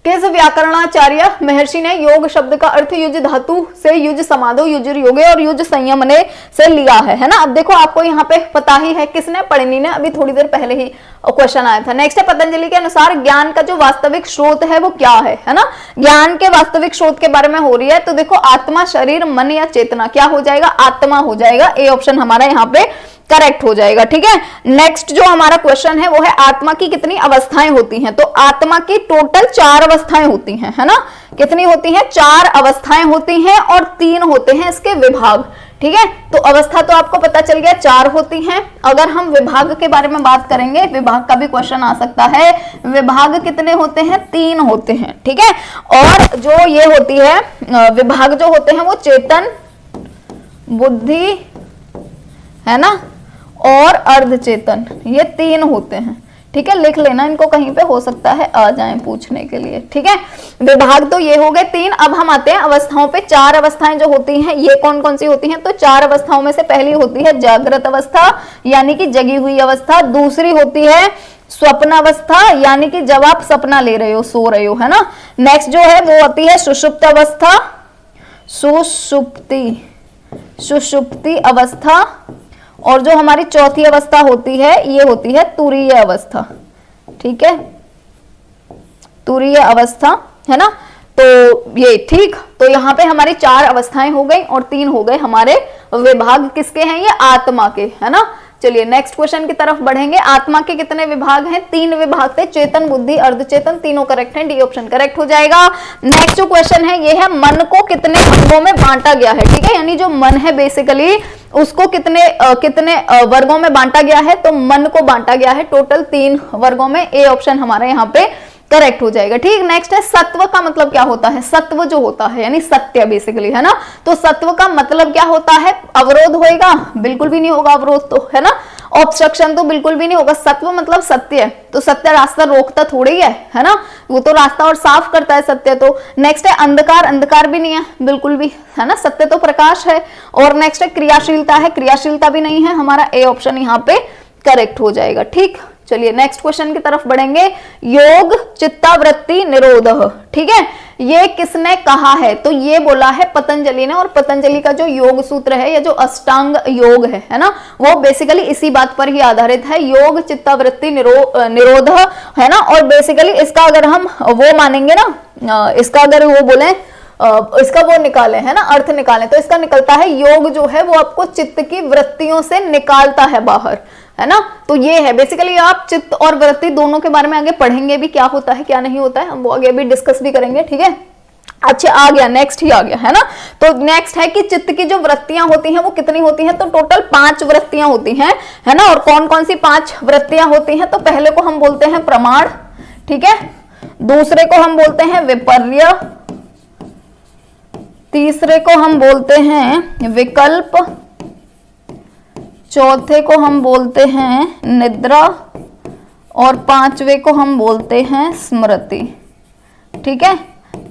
किस व्याकरणाचार्य महर्षि ने योग शब्द का अर्थ युज धातु से युज समाधो युज योगे और युज संयमने से लिया है ना। अब देखो आपको यहाँ पे पता ही है, किसने, पढ़नी ने, अभी थोड़ी देर पहले ही क्वेश्चन आया था। नेक्स्ट है, पतंजलि के अनुसार ज्ञान का जो वास्तविक स्रोत है वो क्या है ना। ज्ञान के वास्तविक स्रोत के बारे में हो रही है, तो देखो आत्मा, शरीर, मन या चेतना, क्या हो जाएगा, आत्मा हो जाएगा। ए ऑप्शन हमारा यहाँ पे करेक्ट हो जाएगा। ठीक है, नेक्स्ट जो हमारा क्वेश्चन है वो है आत्मा की कितनी अवस्थाएं होती हैं। तो आत्मा की टोटल 4 अवस्थाएं होती हैं, है ना। कितनी होती हैं, 4 अवस्थाएं होती हैं और 3 होते हैं इसके विभाग। ठीक है, तो अवस्था तो आपको पता चल गया 4 होती हैं। अगर हम विभाग के बारे में बात करेंगे, विभाग का भी क्वेश्चन आ सकता है, विभाग कितने होते हैं, 3 होते हैं। ठीक है, और जो ये होती है विभाग जो होते हैं वो चेतन, बुद्धि, है ना, और अर्धचेतन, ये 3 होते हैं। ठीक है, लिख लेना इनको, कहीं पे हो सकता है आ जाएं पूछने के लिए। ठीक है, विभाग तो ये हो गए 3। अब हम आते हैं अवस्थाओं पे। 4 अवस्थाएं जो होती हैं ये कौन कौन सी होती हैं, तो 4 अवस्थाओं में से पहली होती है जागृत अवस्था, यानी कि जगी हुई अवस्था। दूसरी होती है स्वप्न अवस्था, यानी कि जब आप सपना ले रहे हो, सो रहे हो, है ना। नेक्स्ट जो है वो होती है सुषुप्त अवस्था, सुषुप्ति अवस्था। और जो हमारी चौथी अवस्था होती है ये होती है तुरीय अवस्था। ठीक है, तुरीय अवस्था, है ना। तो ये ठीक, तो यहाँ पे हमारी 4 अवस्थाएं हो गई और 3 हो गए हमारे विभाग। किसके हैं, ये आत्मा के, है ना। चलिए नेक्स्ट क्वेश्चन की तरफ बढ़ेंगे। आत्मा के कितने विभाग हैं, 3 विभाग थे, चेतन, बुद्धि, अर्धचेतन, तीनों करेक्ट हैं। डी ऑप्शन करेक्ट हो जाएगा। नेक्स्ट जो क्वेश्चन है ये है, मन को कितने अंगों में बांटा गया है। ठीक है, यानी जो मन है बेसिकली उसको कितने वर्गों में बांटा गया है, तो मन को बांटा गया है टोटल 3 वर्गों में। ए ऑप्शन हमारे यहाँ पे करेक्ट हो जाएगा। ठीक, नेक्स्ट है सत्व का मतलब क्या होता है। सत्व जो होता है यानी सत्य बेसिकली, है ना। तो सत्व का मतलब क्या होता है, अवरोध होएगा, बिल्कुल भी नहीं होगा अवरोध, तो है ना। ऑब्स्ट्रक्शन तो बिल्कुल भी नहीं होगा। सत्व मतलब सत्य, तो सत्य रास्ता रोकता थोड़ी है ना, वो तो रास्ता और साफ करता है सत्य। तो नेक्स्ट है अंधकार, अंधकार भी नहीं है बिल्कुल भी, है ना। सत्य तो प्रकाश है। और नेक्स्ट है क्रियाशीलता है, क्रियाशीलता भी नहीं है। हमारा ए ऑप्शन यहाँ पे करेक्ट हो जाएगा। ठीक, चलिए नेक्स्ट क्वेश्चन की तरफ बढ़ेंगे। योग चित्तावृत्ति निरोध, ठीक है, ये किसने कहा है, तो ये बोला है पतंजलि ने। और पतंजलि का जो योग सूत्र है या जो अष्टांग योग है ना, वो बेसिकली इसी बात पर ही आधारित है, योग चित्तावृत्ति निरोध, है ना। और बेसिकली इसका अगर हम वो मानेंगे ना, इसका अगर वो बोले, इसका वो निकाले, है ना, अर्थ निकालें, तो इसका निकलता है योग जो है वो आपको चित्त की वृत्तियों से निकालता है बाहर, है ना। तो ये है बेसिकली, आप चित्त और वृत्ति दोनों के बारे में आगे पढ़ेंगे भी, क्या होता है क्या नहीं होता है, हम वो आगे भी डिस्कस भी करेंगे। ठीक है, अच्छा आ गया, नेक्स्ट ही आ गया, है ना। तो नेक्स्ट है कि चित्त की जो वृत्तियां होती हैं वो कितनी होती हैं, तो टोटल 5 वृत्तियां होती हैं, है ना। और कौन कौन सी 5 वृत्तियां होती हैं, तो पहले को हम बोलते हैं प्रमाण, ठीक है, दूसरे को हम बोलते हैं विपर्य, तीसरे को हम बोलते हैं विकल्प, चौथे को हम बोलते हैं निद्रा, और 5वें को हम बोलते हैं स्मृति। ठीक है,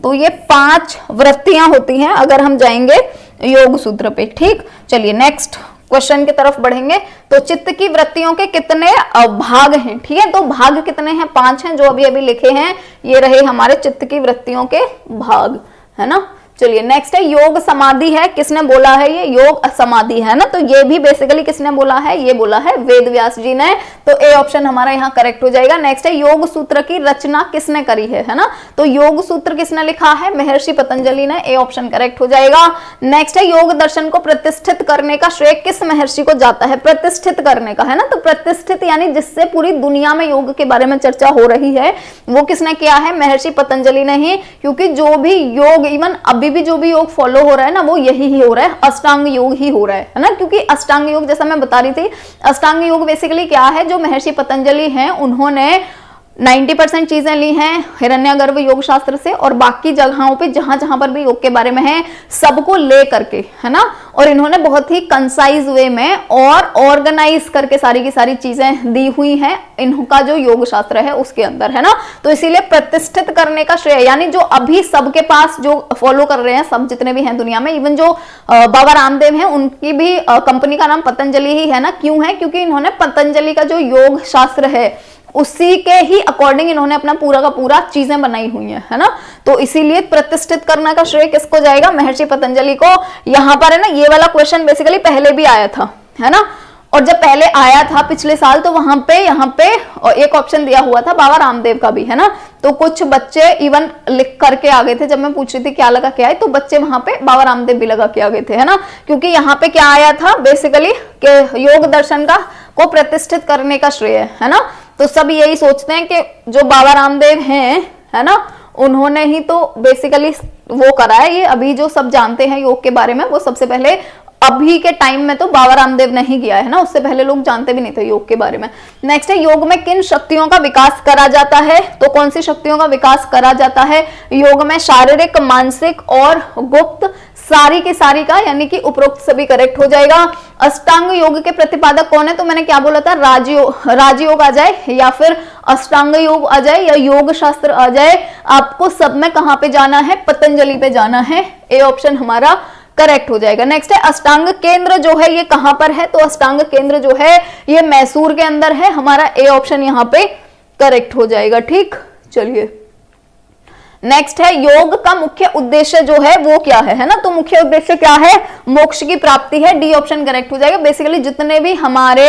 तो ये 5 वृत्तियां होती हैं अगर हम जाएंगे योग सूत्र पे। ठीक, चलिए नेक्स्ट क्वेश्चन की तरफ बढ़ेंगे। तो चित्त की वृत्तियों के कितने भाग हैं, ठीक है, तो भाग कितने हैं, 5 हैं जो अभी अभी लिखे हैं, ये रहे हमारे चित्त की वृत्तियों के भाग, है ना। चलिए नेक्स्ट है योग समाधि है, किसने बोला है, ये योग समाधि है ना। तो ये भी बेसिकली किसने बोला है, ये बोला है वेद व्यास जी ने। तो ए ऑप्शन हमारा यहाँ करेक्ट हो जाएगा। नेक्स्ट है योग सूत्र की रचना किसने करी है ना। तो योग सूत्र किसने लिखा है, महर्षि पतंजलि ने। ए ऑप्शन करेक्ट हो जाएगा। नेक्स्ट है योग दर्शन को प्रतिष्ठित करने का श्रेय किस महर्षि को जाता है, प्रतिष्ठित करने का, है ना। तो प्रतिष्ठित यानी जिससे पूरी दुनिया में योग के बारे में चर्चा हो रही है, वो किसने किया है, महर्षि पतंजलि ने ही। क्योंकि जो भी योग, इवन अभी भी जो भी योग फॉलो हो रहा है ना, वो यही ही हो रहा है, अष्टांग योग ही हो रहा है ना। क्योंकि अष्टांग योग, जैसा मैं बता रही थी, अष्टांग योग बेसिकली क्या है, जो महर्षि पतंजलि हैं उन्होंने 90% चीजें ली हैं हिरण्यगर्भ योग शास्त्र से, और बाकी जगहों पे जहां जहां पर भी योग के बारे में है सबको ले करके, है ना, और इन्होंने बहुत ही कंसाइज वे में और ऑर्गेनाइज करके सारी की सारी चीजें दी हुई हैं इनका जो योग शास्त्र है उसके अंदर, है ना। तो इसीलिए प्रतिष्ठित करने का श्रेय, यानी जो अभी सबके पास जो फॉलो कर रहे हैं सब जितने भी हैं दुनिया में, इवन जो बाबा रामदेव हैं उनकी भी कंपनी का नाम पतंजलि ही है ना। क्यों है? क्योंकि इन्होंने पतंजलि का जो योग शास्त्र है उसी के ही अकॉर्डिंग इन्होंने अपना पूरा का पूरा चीजें बनाई हुई है ना। तो इसीलिए प्रतिष्ठित करने का श्रेय किसको जाएगा? महर्षि पतंजलि को। यहां पर है ना, ये वाला क्वेश्चन बेसिकली पहले भी आया था, है ना, और जब पहले आया था पिछले साल तो वहां पे यहाँ पे एक ऑप्शन दिया हुआ था बाबा रामदेव का भी, है ना। तो कुछ बच्चे इवन लिख करके आ गए थे, जब मैं पूछ रही थी क्या लगा क्या है, तो बच्चे वहां पे बाबा रामदेव भी लगा के आ गए थे, है ना। क्योंकि यहाँ पे क्या आया था बेसिकली कि योग दर्शन का को प्रतिष्ठित करने का श्रेय है ना। तो सब यही सोचते हैं कि जो बाबा रामदेव हैं, है ना, उन्होंने ही तो बेसिकली वो करा है। ये अभी जो सब जानते हैं योग के बारे में वो सबसे पहले अभी के टाइम में तो बाबा रामदेव ने ही किया है ना, उससे पहले लोग जानते भी नहीं थे योग के बारे में। नेक्स्ट है, योग में किन शक्तियों का विकास करा जाता है? तो कौन सी शक्तियों का विकास करा जाता है योग में? शारीरिक, मानसिक और गुप्त, सारी की सारी का, यानी कि उपरोक्त सभी करेक्ट हो जाएगा। अष्टांग योग के प्रतिपादक कौन है? तो मैंने क्या बोला था, राजयोग आ जाए या फिर अष्टांग योग आ जाए या योग शास्त्र आ जाए, आपको सब में कहां पे जाना है? पतंजलि पे जाना है। ए ऑप्शन हमारा करेक्ट हो जाएगा। नेक्स्ट है, अष्टांग केंद्र जो है ये कहां पर है? तो अष्टांग केंद्र जो है ये मैसूर के अंदर है। हमारा ए ऑप्शन यहां पे करेक्ट हो जाएगा। ठीक, चलिए नेक्स्ट है, योग का मुख्य उद्देश्य जो है वो क्या है ना। तो मुख्य उद्देश्य क्या है? मोक्ष की प्राप्ति है। डी ऑप्शन करेक्ट हो जाएगा। बेसिकली जितने भी हमारे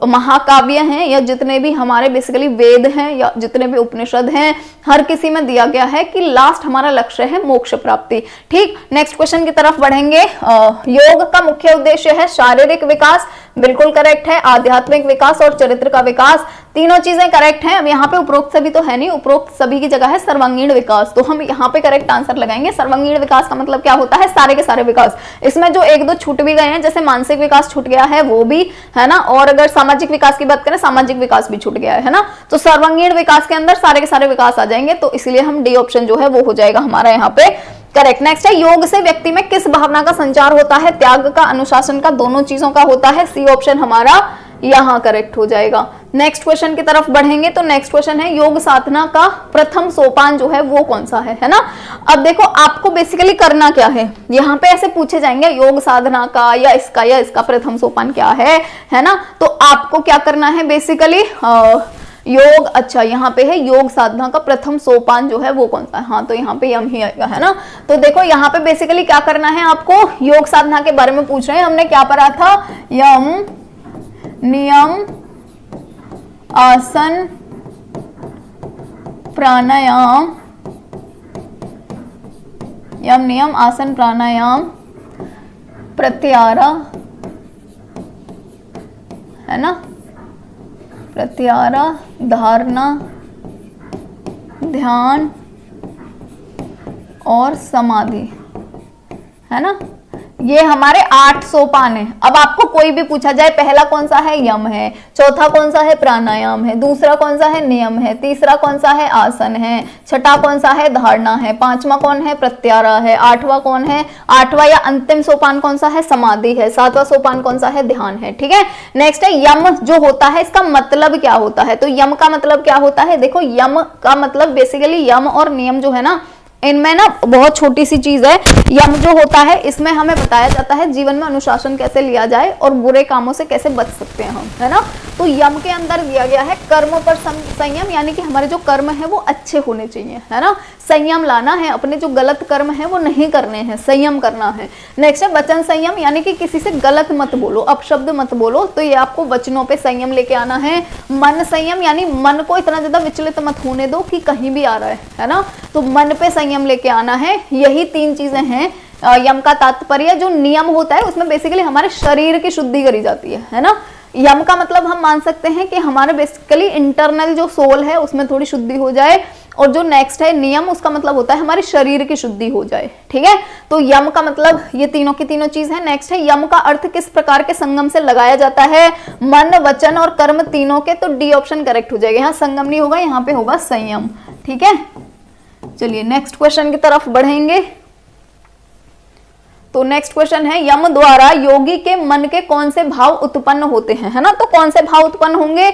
महाकाव्य हैं या जितने भी हमारे बेसिकली वेद हैं या जितने भी उपनिषद हैं, हर किसी में दिया गया है कि लास्ट हमारा लक्ष्य है मोक्ष प्राप्ति। ठीक, नेक्स्ट क्वेश्चन की तरफ बढ़ेंगे। योग का मुख्य उद्देश्य है शारीरिक विकास, बिल्कुल करेक्ट है। आध्यात्मिक विकास और चरित्र का विकास, तीनों चीजें करेक्ट हैं। अब यहाँ पे उपरोक्त सभी तो है नहीं, उपरोक्त सभी की जगह है सर्वांगीण विकास, तो हम यहाँ पे करेक्ट आंसर लगाएंगे। सर्वांगीण विकास का मतलब क्या होता है? सारे के सारे विकास। इसमें जो एक दो छूट भी गए हैं, जैसे मानसिक विकास छूट गया है वो भी, है ना, और अगर सामाजिक विकास की बात करें सामाजिक विकास भी छूट गया है ना। तो सर्वांगीण विकास के अंदर सारे के सारे विकास आ जाएंगे, तो इसलिए हम डी ऑप्शन जो है वो हो जाएगा हमारा यहाँ पे करेक्ट। नेक्स्ट है, योग से व्यक्ति में किस भावना का संचार होता है? त्याग का, अनुशासन का, दोनों चीजों का होता है। सी ऑप्शन हमारा यहां करेक्ट हो जाएगा। नेक्स्ट क्वेश्चन की तरफ बढ़ेंगे। तो नेक्स्ट क्वेश्चन है, योग साधना का प्रथम सोपान जो है वो कौन सा है ना। अब देखो आपको बेसिकली करना क्या है, यहाँ पे ऐसे पूछे जाएंगे योग साधना का या इसका प्रथम सोपान क्या है ना। तो आपको क्या करना है बेसिकली, योग, अच्छा यहाँ पे है योग साधना का प्रथम सोपान जो है वो कौन सा है? हाँ, तो यहाँ पे यम ही आएगा, है ना। तो देखो यहाँ पे बेसिकली क्या करना है आपको, योग साधना के बारे में पूछ रहे हैं। हमने क्या पढ़ा था? यम, नियम, आसन, प्राणायाम, यम, नियम, आसन, प्राणायाम, प्रत्याहार, है ना, प्रत्याहार, धारणा, ध्यान और समाधि, है ना। ये हमारे 8 सोपान है। अब आपको कोई भी पूछा जाए पहला कौन सा है? यम है, चौथा कौन सा है? प्राणायाम है, दूसरा कौन सा है? नियम है, तीसरा कौन सा है? आसन है, छठा कौन सा है? धारणा है, पांचवा कौन है? प्रत्याहार है, आठवां कौन है? आठवां या अंतिम सोपान कौन सा है? समाधि है, सातवां सोपान कौन सा है? ध्यान है। ठीक है, नेक्स्ट है, यम जो होता है इसका मतलब क्या होता है? तो यम का मतलब क्या होता है? देखो यम का मतलब बेसिकली यम और नियम जो है ना, इनमें ना बहुत छोटी सी चीज है। यम जो होता है इसमें हमें बताया जाता है जीवन में अनुशासन कैसे लिया जाए और बुरे कामों से कैसे बच सकते हैं हम, है ना। तो यम के अंदर दिया गया है कर्मों पर संयम, यानी कि हमारे जो कर्म है वो अच्छे होने चाहिए, है ना। संयम लाना है, अपने जो गलत कर्म है वो नहीं करने हैं, संयम करना है। नेक्स्ट है वचन संयम, यानी कि किसी से गलत मत बोलो, अपशब्द मत बोलो, तो ये आपको वचनों पे संयम लेके आना है। मन संयम, यानी मन को इतना ज्यादा विचलित मत होने दो कि कहीं भी आ रहा है ना। तो मन पे संयम लेके आना है। यही 3 चीजें हैं यम का तात्पर्य। जो नियम होता है उसमें बेसिकली हमारे शरीर की शुद्धि करी जाती है ना। यम का मतलब हम मान सकते हैं कि हमारे बेसिकली इंटरनल जो सोल है उसमें थोड़ी शुद्धि हो जाए, और जो नेक्स्ट है नियम, उसका मतलब होता है हमारे शरीर की शुद्धि हो जाए, ठीक है। तो यम का मतलब ये तीनों की तीनों चीज है। नेक्स्ट है यम का अर्थ किस प्रकार के संगम से लगाया जाता है, मन वचन और कर्म तीनों के, तो डी ऑप्शन करेक्ट हो जाएगा। यहाँ संगम नहीं होगा, यहाँ पे होगा संयम, ठीक है। चलिए नेक्स्ट क्वेश्चन की तरफ बढ़ेंगे। तो नेक्स्ट क्वेश्चन है यम द्वारा योगी के मन के कौन से भाव उत्पन्न होते हैं, है ना। तो कौन से भाव उत्पन्न होंगे,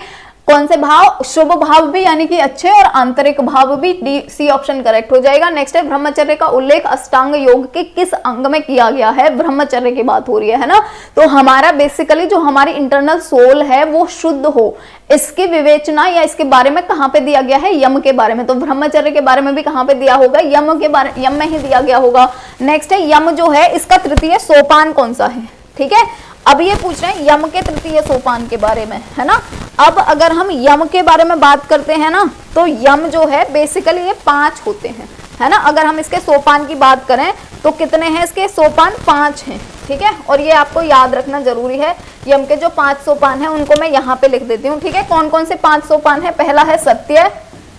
कौन से भाव, शुभ भाव भी यानी कि अच्छे, और आंतरिक भाव भी, डी सी ऑप्शन करेक्ट हो जाएगा। नेक्स्ट है ब्रह्मचर्य का उल्लेख अष्टांग योग के किस अंग में किया गया है, ब्रह्मचर्य की बात हो रही है ना। तो हमारा बेसिकली जो हमारी इंटरनल सोल है वो शुद्ध हो, इसकी विवेचना या इसके बारे में कहां पे दिया गया है, यम के बारे में। तो ब्रह्मचर्य के बारे में भी कहां पे दिया होगा, यम के बारे, यम में ही दिया गया होगा। नेक्स्ट है यम जो है इसका तृतीय सोपान कौन सा है, ठीक है। अब ये पूछ रहे हैं यम के तृतीय सोपान के बारे में, है ना। अब अगर हम यम के बारे में बात करते हैं ना, तो यम जो है बेसिकली ये 5 होते हैं, है ना। अगर हम इसके सोपान की बात करें तो कितने हैं इसके सोपान, 5 हैं, ठीक है। और ये आपको याद रखना जरूरी है। यम के जो 5 सोपान हैं उनको मैं यहाँ पे लिख देती हूँ, ठीक है। कौन कौन से 5 सोपान है, पहला है सत्य,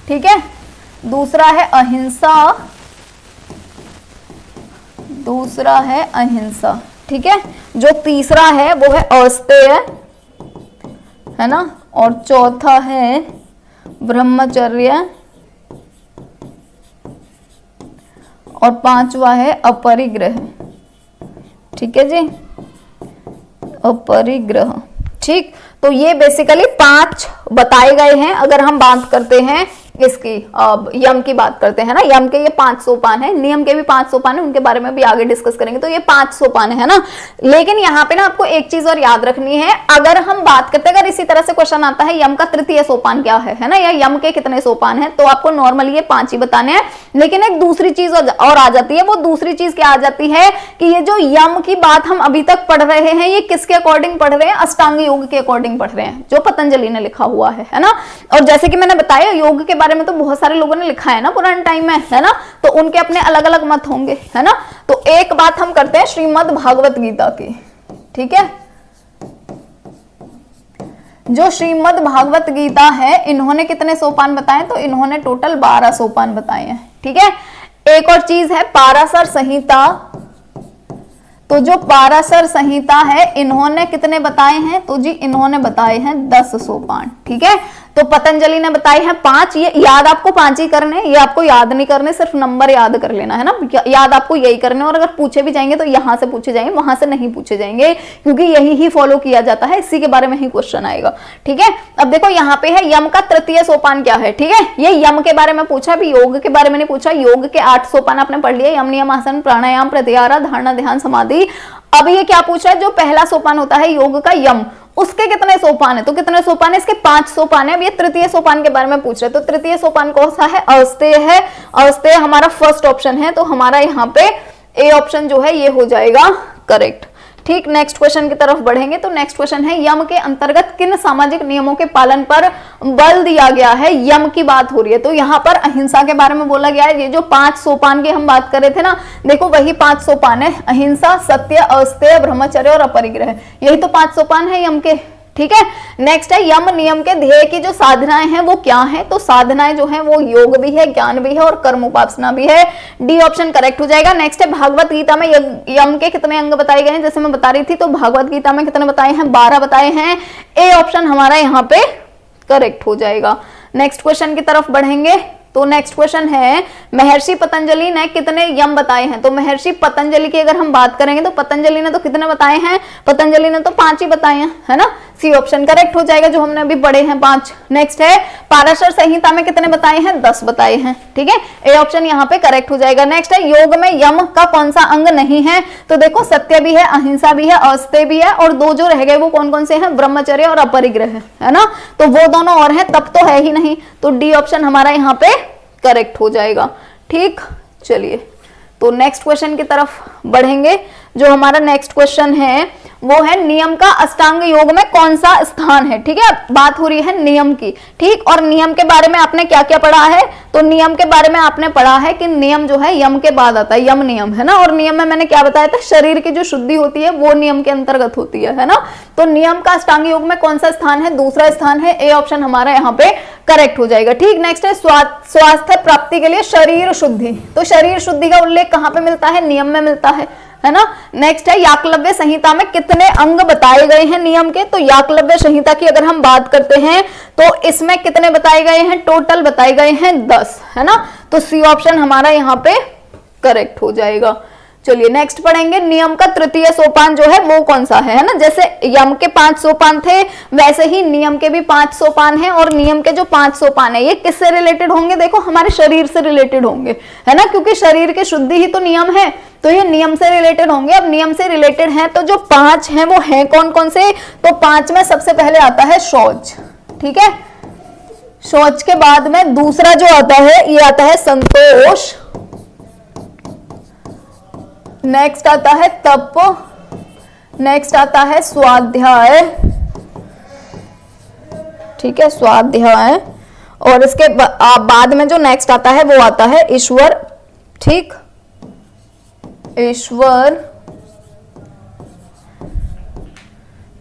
ठीक है, दूसरा है अहिंसा, दूसरा है अहिंसा, ठीक है। जो तीसरा है वो है अस्तेय, है ना, और चौथा है ब्रह्मचर्य, और 5वां है अपरिग्रह, ठीक है जी, अपरिग्रह, ठीक। तो ये बेसिकली 5 बताए गए हैं। अगर हम बात करते हैं इसकी, यम की बात करते हैं ना, यम के ये 5 सोपान है, नियम के भी 5 सोपान है, उनके बारे में भी आगे डिस्कस करेंगे। तो ये 5 सोपान है ना। लेकिन यहाँ पे ना आपको एक चीज और याद रखनी है, अगर हम बात करते हैं, अगर इसी तरह से क्वेश्चन आता है यम का तृतीय सोपान क्या है ना, या यम के कितने सोपान है, तो आपको नॉर्मली ये 5 ही बताने हैं। लेकिन एक दूसरी चीज और आ जाती है, वो दूसरी चीज क्या आ जाती है कि ये जो यम की बात हम अभी तक पढ़ रहे हैं, ये किसके अकॉर्डिंग पढ़ रहे हैं, अष्टांग योग के अकॉर्डिंग पढ़ रहे हैं, जो पतंजलि ने लिखा हुआ है ना। और जैसे कि मैंने बताया योग के बारे में तो बहुत सारे लोगों ने लिखा है ना पुराने टाइम में, है ना। तो उनके अपने अलग अलग मत होंगे, है ना। तो एक बात हम करते हैं श्रीमद् भागवत गीता की, ठीक है। जो श्रीमद् भागवत गीता है, इन्होंने कितने सोपान बताए, तो इन्होंने टोटल 12 सोपान बताए हैं, ठीक है। एक और चीज है पाराशर संहिता, तो जो पाराशर संहिता है इन्होंने कितने बताए हैं, तो जी इन्होंने बताए हैं 10 सोपान, ठीक है। तो पतंजलि ने बताए हैं 5, ये याद आपको 5 ही करने, ये आपको याद नहीं करने, सिर्फ नंबर याद कर लेना, है ना। याद आपको यही करने, और अगर पूछे भी जाएंगे तो यहां से पूछे जाएंगे, वहां से नहीं पूछे जाएंगे, क्योंकि यही ही फॉलो किया जाता है, इसी के बारे में ही क्वेश्चन आएगा, ठीक है। अब देखो यहाँ पे है यम का तृतीय सोपान क्या है, ठीक है। ये यम के बारे में पूछा, भी योग के बारे में नहीं पूछा। योग के 8 सोपान आपने पढ़ लिया, यम, नियम, आसन, प्राणायाम, प्रत्याहार, धारणा, ध्यान, समाधि। अब ये क्या पूछ रहा है, जो पहला सोपान होता है योग का यम, उसके कितने सोपान है, तो कितने सोपान है, इसके 5 सोपान है। अब ये तृतीय सोपान के बारे में पूछ रहे हैं, तो तृतीय सोपान कौन सा है, अस्तेय है। अस्तेय हमारा फर्स्ट ऑप्शन है, तो हमारा यहाँ पे ए ऑप्शन जो है ये हो जाएगा करेक्ट, ठीक। नेक्स्ट क्वेश्चन की तरफ बढ़ेंगे। तो नेक्स्ट क्वेश्चन है यम के अंतर्गत किन सामाजिक नियमों के पालन पर बल दिया गया है, यम की बात हो रही है। तो यहाँ पर अहिंसा के बारे में बोला गया है। ये जो 5 सोपान की हम बात कर रहे थे ना, देखो वही 5 सोपान है, अहिंसा, सत्य, अस्तेय, ब्रह्मचर्य और अपरिग्रह, यही तो 5 सोपान है यम के, ठीक है। नेक्स्ट है यम नियम के ध्येय की जो साधनाएं हैं वो क्या हैं, तो साधनाएं जो हैं वो योग भी है, ज्ञान भी है और कर्म उपासना भी है, डी ऑप्शन करेक्ट हो जाएगा। नेक्स्ट है भागवत गीता में यम के कितने अंग बताए गए हैं, जैसे मैं बता रही थी, तो भागवत गीता में कितने बताए हैं, 12 बताए हैं। ए ऑप्शन हमारा यहाँ पे करेक्ट हो जाएगा। नेक्स्ट क्वेश्चन की तरफ बढ़ेंगे। तो नेक्स्ट क्वेश्चन है महर्षि पतंजलि ने कितने यम बताए हैं, तो महर्षि पतंजलि की अगर हम बात करेंगे तो पतंजलि ने तो कितने बताए हैं, पतंजलि ने तो 5 ही बताए हैं, है ना। सी ऑप्शन करेक्ट हो जाएगा, जो हमने अभी पढ़े हैं 5। नेक्स्ट है पाराशर संहिता में कितने बताए हैं, 10 बताए हैं, ठीक है। ए ऑप्शन यहाँ पे करेक्ट हो जाएगा। नेक्स्ट है योग में यम का कौन सा अंग नहीं है, तो देखो सत्य भी है, अहिंसा भी है, अस्तेय भी है, और 2 जो रह गए वो कौन कौन से हैं, ब्रह्मचर्य और अपरिग्रह, है ना। तो वो दोनों और हैं, तब तो है ही नहीं, तो डी ऑप्शन हमारा यहाँ पे करेक्ट हो जाएगा, ठीक। चलिए तो नेक्स्ट क्वेश्चन की तरफ बढ़ेंगे। जो हमारा नेक्स्ट क्वेश्चन है वो है नियम का अष्टांग योग में कौन सा स्थान है। ठीक है, बात हो रही है नियम की। ठीक, और नियम के बारे में आपने क्या क्या पढ़ा है, तो नियम के बारे में आपने पढ़ा है कि नियम जो है यम के बाद आता है, यम नियम है ना। और नियम में मैंने क्या बताया था, शरीर की जो शुद्धि होती है वो नियम के अंतर्गत होती है ना। तो नियम का अष्टांग योग में कौन सा स्थान है, दूसरा स्थान है। ए ऑप्शन हमारा यहाँ पे करेक्ट हो जाएगा। ठीक, नेक्स्ट है स्वास्थ्य प्राप्ति के लिए शरीर शुद्धि। तो शरीर शुद्धि का उल्लेख कहाँ पे मिलता है, नियम में मिलता है ना। नेक्स्ट है याकलव्य संहिता में कितने अंग बताए गए हैं नियम के। तो याकलव्य संहिता की अगर हम बात करते हैं तो इसमें कितने बताए गए हैं, टोटल बताए गए हैं 10, है ना। तो सी ऑप्शन हमारा यहाँ पे करेक्ट हो जाएगा। चलिए नेक्स्ट पढ़ेंगे, नियम का तृतीय सोपान जो है वो कौन सा है ना। जैसे यम के 5 सोपान थे वैसे ही नियम के भी 5 सोपान हैं। और नियम के जो 5 सोपान है ये किससे रिलेटेड होंगे, देखो हमारे शरीर से रिलेटेड होंगे, है ना, क्योंकि शरीर की शुद्धि ही तो नियम है, तो ये नियम से रिलेटेड होंगे। अब नियम से रिलेटेड हैं तो जो 5 हैं वो हैं कौन कौन से, तो 5 में सबसे पहले आता है शौच। ठीक है, शौच के बाद में दूसरा जो आता है ये आता है संतोष, नेक्स्ट आता है तप, नेक्स्ट आता है स्वाध्याय। ठीक है, स्वाध्याय। और इसके बाद में जो नेक्स्ट आता है वो आता है ईश्वर। ठीक, ईश्वर।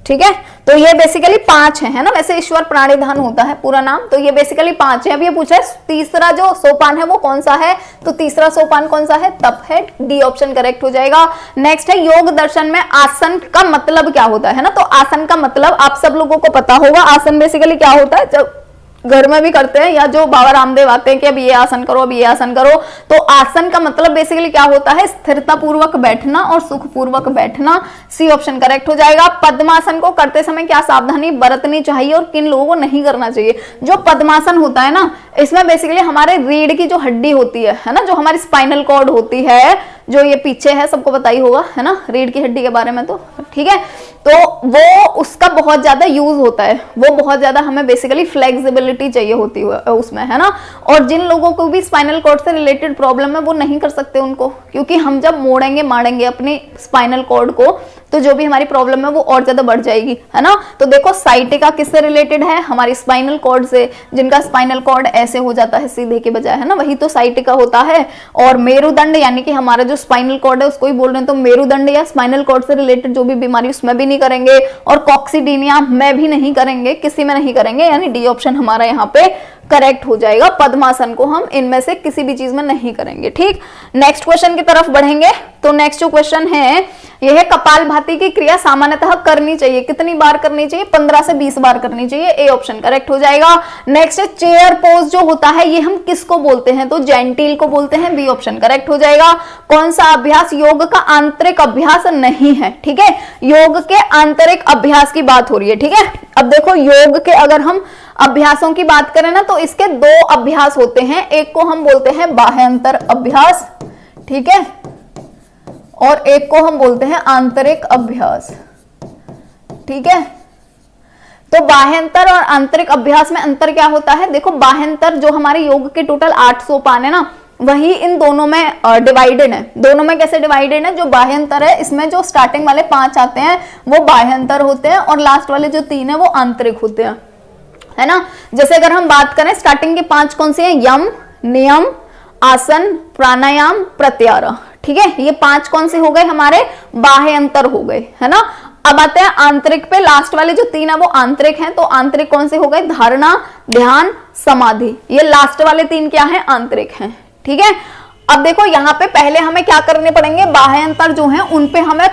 ठीक है, तो ये बेसिकली 5 है ना। वैसे ईश्वर प्राणिधान होता है पूरा नाम, तो ये बेसिकली 5 है। अब ये पूछा है तीसरा जो सोपान है वो कौन सा है, तो तीसरा सोपान कौन सा है, तप है। डी ऑप्शन करेक्ट हो जाएगा। नेक्स्ट है योग दर्शन में आसन का मतलब क्या होता है ना। तो आसन का मतलब आप सब लोगों को पता होगा। आसन बेसिकली क्या होता है, जब घर में भी करते हैं या जो बाबा रामदेव आते हैं कि अब ये आसन करो, अब ये आसन करो, तो आसन का मतलब बेसिकली क्या होता है, स्थिरता पूर्वक बैठना और सुख पूर्वक बैठना। सी ऑप्शन करेक्ट हो जाएगा। पद्मासन को करते समय क्या सावधानी बरतनी चाहिए और किन लोगों को नहीं करना चाहिए। जो पद्मासन होता है ना, इसमें बेसिकली हमारे रीढ़ की जो हड्डी होती है ना, जो हमारी स्पाइनल कॉर्ड होती है, जो ये पीछे है, सबको पता ही होगा, है ना, रीढ़ की हड्डी के बारे में। तो ठीक है, तो वो उसका बहुत ज्यादा यूज होता है, वो बहुत ज्यादा हमें बेसिकली फ्लेक्सिबिलिटी चाहिए होती है उसमें, है ना। और जिन लोगों को भी स्पाइनल कॉर्ड से रिलेटेड प्रॉब्लम है वो नहीं कर सकते उनको, क्योंकि हम जब मोड़ेंगे मारेंगे अपनी स्पाइनल कॉर्ड को तो जो भी हमारी प्रॉब्लम है वो और ज्यादा बढ़ जाएगी, है ना। तो देखो साइटिका किससे रिलेटेड है, हमारी स्पाइनल कॉर्ड से। जिनका स्पाइनल कॉर्ड ऐसे हो जाता है सीधे के बजाय, है ना, वही तो साइटिका होता है। और मेरुदंड यानी कि हमारा जो स्पाइनल कॉर्ड है उसको ही बोल रहे हैं, तो मेरुदंड या स्पाइनल कॉर्ड से रिलेटेड जो भी बीमारी उसमें भी नहीं करेंगे। और कॉक्सीडीनिया में भी नहीं करेंगे, किसी में नहीं करेंगे, यानी डी ऑप्शन हमारा यहाँ पे करेक्ट हो जाएगा। पद्मासन को हम इनमें से किसी भी चीज में नहीं करेंगे। ठीक, नेक्स्ट क्वेश्चन की तरफ बढ़ेंगे। तो नेक्स्ट जो क्वेश्चन है यह है, कपालभाति की क्रिया सामान्यतः करनी चाहिए, कितनी बार करनी चाहिए, 15 से 20 बार करनी चाहिए। ए ऑप्शन करेक्ट हो जाएगा। नेक्स्ट है चेयर पोज जो होता है ये हम किसको बोलते हैं, तो जेंटिल को बोलते हैं। बी ऑप्शन करेक्ट हो जाएगा। कौन सा अभ्यास योग का आंतरिक अभ्यास नहीं है। ठीक है, योग के आंतरिक अभ्यास की बात हो रही है। ठीक है, अब देखो योग के अगर हम अभ्यासों की बात करें ना तो इसके 2 अभ्यास होते हैं। एक को हम बोलते हैं बाह्यंतर अभ्यास, ठीक है, और एक को हम बोलते हैं आंतरिक अभ्यास। ठीक है, तो बाह्यंतर और आंतरिक अभ्यास में अंतर क्या होता है, देखो बाह्यंतर जो हमारे योग के टोटल 8 सोपान है ना, वही इन दोनों में डिवाइडेड है। दोनों में कैसे डिवाइडेड है, जो बाह्यंतर है इसमें जो स्टार्टिंग वाले 5 आते हैं वो बाह्यंतर होते हैं और लास्ट वाले जो 3 है वो आंतरिक होते हैं, है ना। जैसे अगर हम बात करें स्टार्टिंग के 5 कौन से हैं, यम, नियम, आसन, प्राणायाम, प्रत्याहार। ठीक है, ये 5 कौन से हो गए, हमारे बाह्यंतर हो गए, है ना। अब आते हैं आंतरिक पे, लास्ट वाले जो 3 है वो आंतरिक हैं। तो आंतरिक कौन से हो गए, धारणा, ध्यान, समाधि। ये लास्ट वाले 3 क्या है, आंतरिक हैं। ठीक है, अब देखो यहाँ पे पहले हमें क्या करने पड़ेंगे, बाह्यंतर जो है उन पे हमें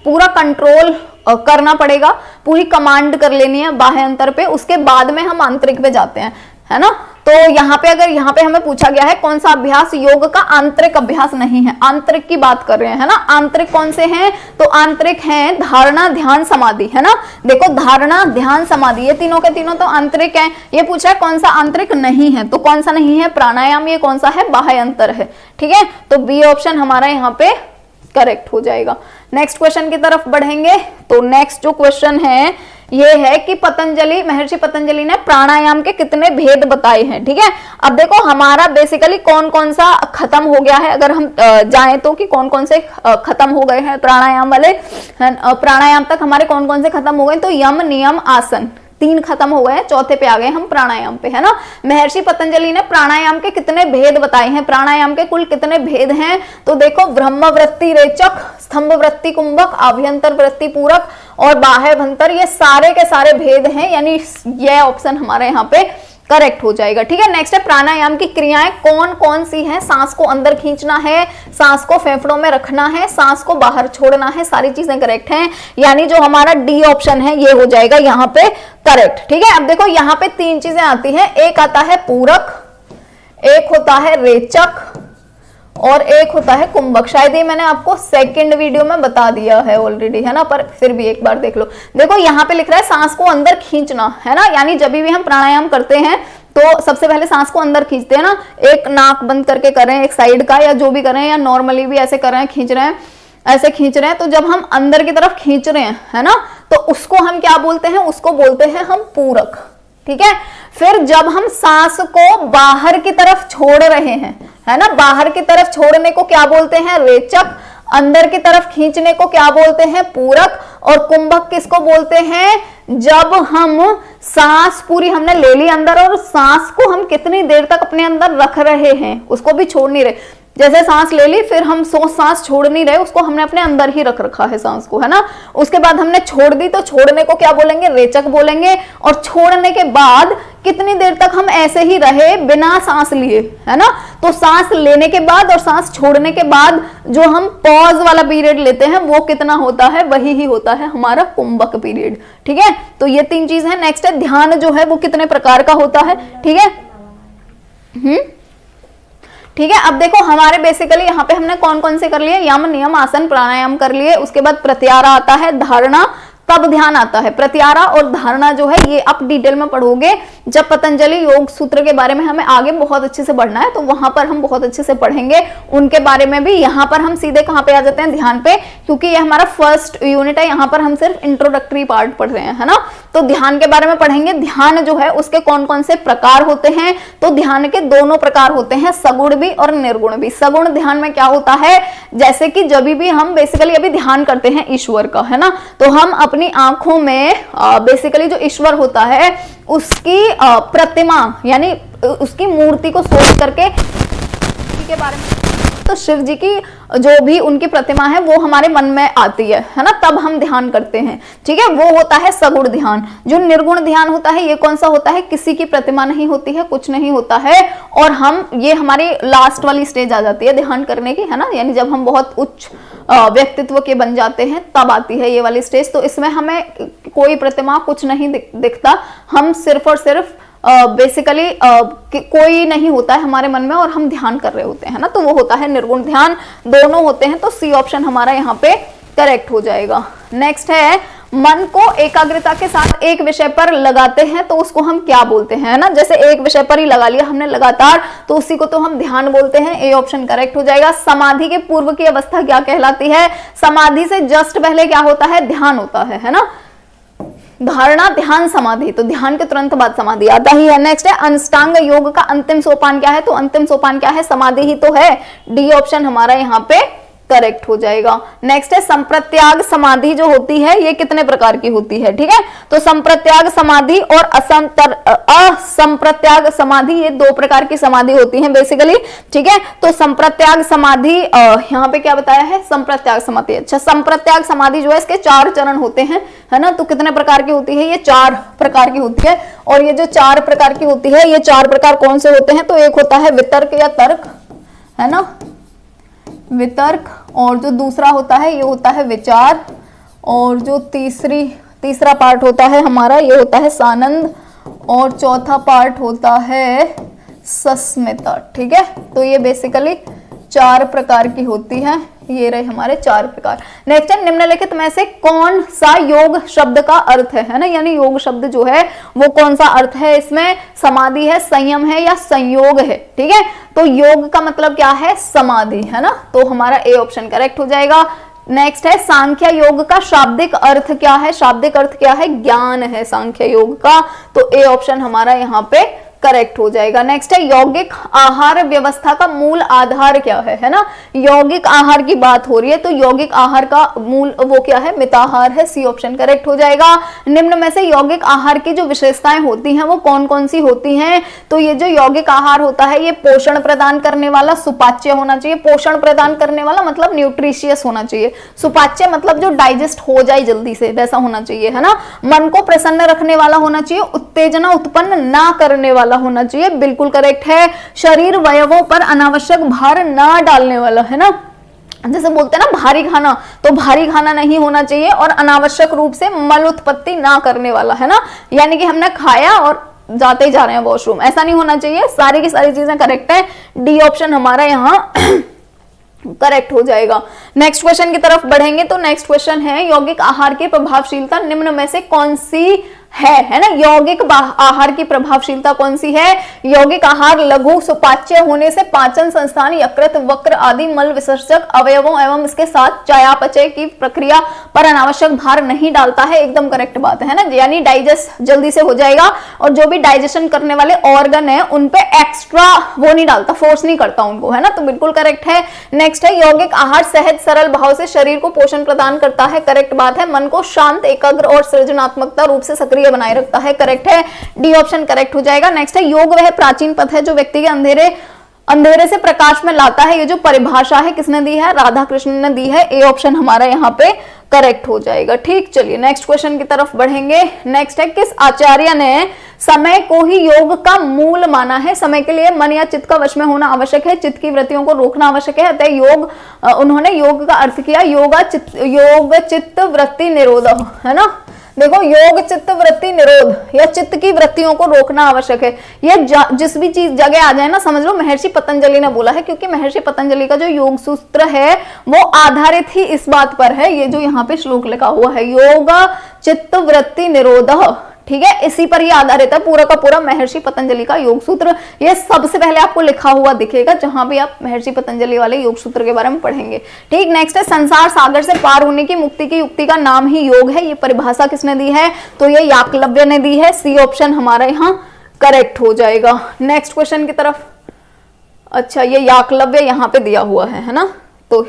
पूरा कंट्रोल करना पड़ेगा, पूरी कमांड कर लेनी है बाह्यंतर पे, उसके बाद में हम आंतरिक पे जाते हैं, है ना। तो यहाँ पे अगर यहाँ पे हमें पूछा गया है कौन सा अभ्यास योग का आंतरिक अभ्यास नहीं है, आंतरिक की बात कर रहे हैं, है ना। आंतरिक कौन से हैं, तो आंतरिक हैं धारणा, ध्यान, समाधि, है ना। देखो धारणा, ध्यान, समाधि ये तीनों के तीनों तो आंतरिक हैं। ये पूछा है कौन सा आंतरिक नहीं है, तो कौन सा नहीं है, प्राणायाम। ये कौन सा है, बाह्यंतर है। ठीक है, तो बी ऑप्शन हमारा यहाँ पे करेक्ट हो जाएगा। नेक्स्ट क्वेश्चन की तरफ बढ़ेंगे। तो नेक्स्ट जो क्वेश्चन है ये है कि महर्षि पतंजलि ने प्राणायाम के कितने भेद बताए हैं। ठीक है, अब देखो हमारा बेसिकली कौन कौन सा खत्म हो गया है, अगर हम जाएं तो कि कौन कौन से खत्म हो गए हैं प्राणायाम वाले, प्राणायाम तक हमारे कौन कौन से खत्म हो गए, तो यम नियम आसन 3 खत्म हो गए हैं, चौथे पे आ गए हम प्राणायाम पे, है ना। महर्षि पतंजलि ने प्राणायाम के कितने भेद बताए हैं, प्राणायाम के कुल कितने भेद हैं, तो देखो ब्रह्म वृत्ति रेचक, स्तंभ वृत्ति कुंभक, आभ्यंतर वृत्ति पूरक और बाह्य भंतर, ये सारे के सारे भेद हैं, यानी ये ऑप्शन हमारे यहाँ पे करेक्ट हो जाएगा। ठीक है, नेक्स्ट है प्राणायाम की क्रियाएं कौन कौन सी हैं, सांस को अंदर खींचना है, सांस को फेफड़ों में रखना है, सांस को बाहर छोड़ना है, सारी चीजें करेक्ट हैं, यानी जो हमारा डी ऑप्शन है ये हो जाएगा यहाँ पे करेक्ट। ठीक है, अब देखो यहाँ पे 3 चीजें आती हैं, एक आता है पूरक, एक होता है रेचक और एक होता है कुंभक। शायद ये मैंने आपको सेकंड वीडियो में बता दिया है ऑलरेडी, है ना, पर फिर भी एक बार देख लो। देखो यहाँ पे लिख रहा है सांस को अंदर खींचना, है ना, यानी जब भी हम प्राणायाम करते हैं तो सबसे पहले सांस को अंदर खींचते हैं ना, एक नाक बंद करके करें, एक साइड का या जो भी करें, या नॉर्मली भी ऐसे कर रहे हैं, खींच रहे हैं, ऐसे खींच रहे हैं, तो जब हम अंदर की तरफ खींच रहे हैं, है ना, तो उसको हम क्या बोलते हैं, उसको बोलते हैं हम पूरक। ठीक है, फिर जब हम सांस को बाहर की तरफ छोड़ रहे हैं, है ना, बाहर की तरफ छोड़ने को क्या बोलते हैं, रेचक, अंदर की तरफ खींचने को क्या बोलते हैं, पूरक, और कुंभक किसको बोलते हैं, जब हम सांस पूरी हमने ले ली अंदर और सांस को हम कितनी देर तक अपने अंदर रख रहे हैं, उसको भी छोड़ नहीं रहे, जैसे सांस ले ली फिर हम सांस छोड़ नहीं रहे, उसको हमने अपने अंदर ही रख रखा है सांस को, है ना, उसके बाद हमने छोड़ दी तो छोड़ने को क्या बोलेंगे, रेचक बोलेंगे, और छोड़ने के बाद कितनी देर तक हम ऐसे ही रहे बिना सांस लिए, है ना, तो सांस लेने के बाद और सांस छोड़ने के बाद जो हम पॉज वाला पीरियड लेते हैं वो कितना होता है, वही ही होता है हमारा कुंभक पीरियड। ठीक है, तो ये 3 चीज है। नेक्स्ट है ध्यान जो है वो कितने प्रकार का होता है। ठीक है, ठीक है, अब देखो हमारे बेसिकली यहाँ पे हमने कौन कौन से कर लिए, यम नियम आसन प्राणायाम कर लिए, उसके बाद प्रत्यारा आता है, धारणा, तब ध्यान आता है। प्रत्यारा और धारणा जो है ये आप डिटेल में पढ़ोगे, जब पतंजलि योग सूत्र के बारे में हमें आगे बहुत अच्छे से पढ़ना है तो वहां पर हम बहुत अच्छे से पढ़ेंगे उनके बारे में भी। यहाँ पर हम सीधे कहाँ पे आ जाते हैं, ध्यान पे, क्योंकि ये हमारा फर्स्ट यूनिट है, यहाँ पर हम सिर्फ इंट्रोडक्टरी पार्ट पढ़ रहे हैं, है ना, तो ध्यान के बारे में पढ़ेंगे। ध्यान जो है उसके कौन कौन से प्रकार होते हैं, तो ध्यान के 2 प्रकार होते हैं, सगुण भी और निर्गुण भी। सगुण ध्यान में क्या होता है, जैसे कि जब भी हम बेसिकली अभी ध्यान करते हैं ईश्वर का, है ना, तो हम अपनी आंखों में बेसिकली जो ईश्वर होता है उसकी प्रतिमा यानी उसकी मूर्ति को सोच करके के बारे में, तो शिव जी की जो भी उनकी प्रतिमा है वो हमारे मन में आती है ना, तब हम ध्यान करते हैं। ठीक है, वो होता है सगुण ध्यान। जो निर्गुण ध्यान होता है ये कौन सा होता है, किसी की प्रतिमा नहीं होती है, कुछ नहीं होता है, और हम ये हमारी लास्ट वाली स्टेज आ जाती है ध्यान करने की, है ना, यानी जब हम बहुत उच्च व्यक्तित्व के बन जाते हैं तब आती है ये वाली स्टेज। तो इसमें हमें कोई प्रतिमा कुछ नहीं दिखता, हम सिर्फ और सिर्फ बेसिकली कोई नहीं होता है हमारे मन में और हम ध्यान कर रहे होते हैं ना, तो वो होता है निर्गुण ध्यान। दोनों होते हैं, तो सी ऑप्शन हमारा यहाँ पे करेक्ट हो जाएगा। नेक्स्ट है मन को एकाग्रता के साथ एक विषय पर लगाते हैं तो उसको हम क्या बोलते हैं, है ना, जैसे एक विषय पर ही लगा लिया हमने लगातार तो उसी को तो हम ध्यान बोलते हैं, ए ऑप्शन करेक्ट हो जाएगा। समाधि के पूर्व की अवस्था क्या कहलाती है, समाधि से जस्ट पहले क्या होता है, ध्यान होता है ना, धारणा ध्यान समाधि, तो ध्यान के तुरंत बाद समाधि आता ही है। नेक्स्ट है अष्टांग योग का अंतिम सोपान क्या है, तो अंतिम सोपान क्या है, समाधि ही तो है, डी ऑप्शन हमारा यहाँ पे करेक्ट हो जाएगा। नेक्स्ट है संप्रत्याग समाधि जो होती है ये कितने प्रकार की होती है, ठीक है, तो संप्रत्याग समाधि और असंप्रत्याग समाधि ये 2 प्रकार की समाधि होती है बेसिकली। ठीक है, तो संप्रत्याग समाधि यहाँ पे क्या बताया है, संप्रत्याग समाधि, अच्छा संप्रत्याग समाधि जो है इसके 4 चरण होते हैं, है ना, तो कितने प्रकार की होती है, ये 4 प्रकार की होती है। और ये जो 4 प्रकार की होती है ये 4 प्रकार कौन से होते हैं, तो एक होता है वितर्क या तर्क, है ना, वितर्क, और जो दूसरा होता है ये होता है विचार, और जो तीसरा पार्ट होता है हमारा ये होता है सानंद, और चौथा पार्ट होता है सस्मिता। ठीक है, तो ये बेसिकली 4 प्रकार की होती है, ये रहे हमारे 4 प्रकार। नेक्स्ट है निम्नलिखित में से कौन सा योग शब्द का अर्थ है ना, यानी योग शब्द जो है वो कौन सा अर्थ है, इसमें समाधि है, संयम है या संयोग है। ठीक है, तो योग का मतलब क्या है, समाधि, है ना, तो हमारा ए ऑप्शन करेक्ट हो जाएगा। नेक्स्ट है सांख्य योग का शाब्दिक अर्थ क्या है? शाब्दिक अर्थ क्या है? ज्ञान है सांख्य योग का, तो ए ऑप्शन हमारा यहाँ पे करेक्ट हो जाएगा। नेक्स्ट है यौगिक आहार व्यवस्था का मूल आधार क्या है ना? यौगिक आहार की बात हो रही है, तो यौगिक आहार का मूल वो क्या है? मिताहार है, सी ऑप्शन करेक्ट हो जाएगा। निम्न में से यौगिक आहार की जो विशेषताएं होती हैं वो कौन कौन सी होती हैं? तो ये जो यौगिक आहार होता है ये पोषण प्रदान करने वाला, सुपाच्य होना चाहिए। पोषण प्रदान करने वाला मतलब न्यूट्रिशियस होना चाहिए, सुपाच्य मतलब जो डाइजेस्ट हो जाए जल्दी से, वैसा होना चाहिए, है ना। मन को प्रसन्न रखने वाला होना चाहिए, उत्तेजना उत्पन्न ना करने वाला होना चाहिए, बिल्कुल करेक्ट है। शरीर वयवों पर अनावश्यक भार ना डालने वाला, है ना। जैसे बोलते हैं ना भारी खाना, तो भारी खाना नहीं होना चाहिए, और अनावश्यक रूप से मल उत्पत्ति ना करने वाला, है ना। यानी कि हमने खाया और जाते ही जा रहे हैं वॉशरूम, ऐसा नहीं होना चाहिए। सारी की सारी चीजें करेक्ट है, डी ऑप्शन हमारा यहाँ करेक्ट हो जाएगा। नेक्स्ट क्वेश्चन की तरफ बढ़ेंगे, तो नेक्स्ट क्वेश्चन है यौगिक आहार की प्रभावशीलता निम्न में से कौन सी है ना। यौगिक आहार की प्रभावशीलता कौन सी है? यौगिक आहार लघु सुपाच्य होने से पाचन संस्थान, यकृत, वक्र आदि मल विसर्जक अवयवों एवं इसके साथ चयापचय की प्रक्रिया पर अनावश्यक भार नहीं डालता है, एकदम करेक्ट बात है ना। यानी डाइजेस्ट जल्दी से हो जाएगा, और जो भी डाइजेशन करने वाले ऑर्गन है उन पे एक्स्ट्रा वो नहीं डालता, फोर्स नहीं करता उनको, है ना, तो बिल्कुल करेक्ट है। नेक्स्ट है यौगिक आहार सहज सरल भाव से शरीर को पोषण प्रदान करता है, करेक्ट बात है। मन को शांत, एकाग्र और सृजनात्मकता रूप से सक्रिय बनाए रखता है, करेक्ट है, डी ऑप्शन करेक्ट हो जाएगा। नेक्स्ट है योग वह प्राचीन पथ है जो व्यक्ति के अंधेरे से प्रकाश में लाता है। ये जो परिभाषा है किसने दी है? राधा कृष्ण ने दी है, ए ऑप्शन हमारा यहाँ पे करेक्ट हो जाएगा। ठीक, चलिए नेक्स्ट क्वेश्चन की तरफ बढ़ेंगे। नेक्स्ट है किस आचार्य ने समय को ही योग का मूल माना है? समय के लिए मन या चित्त का वश में होना आवश्यक है, चित्त की वृत्तियों को रोकना आवश्यक है, अतः उन्होंने योग का अर्थ किया योग चित्त वृत्ति निरोध, है ना। देखो, योग चित्त वृत्ति निरोध या चित्त की वृत्तियों को रोकना आवश्यक है। ये जिस भी चीज जगह आ जाए ना, समझ लो महर्षि पतंजलि ने बोला है, क्योंकि महर्षि पतंजलि का जो योग सूत्र है वो आधारित ही इस बात पर है। ये जो यहाँ पे श्लोक लिखा हुआ है योग चित्त वृत्ति निरोध, ठीक है, इसी पर ही आधारित है पूरा का पूरा महर्षि पतंजलि का योग सूत्र। ये सबसे पहले आपको लिखा हुआ दिखेगा जहां भी आप महर्षि पतंजलि वाले योग सूत्र के बारे में पढ़ेंगे। ठीक, नेक्स्ट है संसार सागर से पार होने की मुक्ति की युक्ति का नाम ही योग है। ये परिभाषा किसने दी है? तो ये याकलव्य ने दी है, सी ऑप्शन हमारा यहाँ करेक्ट हो जाएगा। नेक्स्ट क्वेश्चन की तरफ, अच्छा ये याकलव्य यहाँ पे दिया हुआ है ना, तो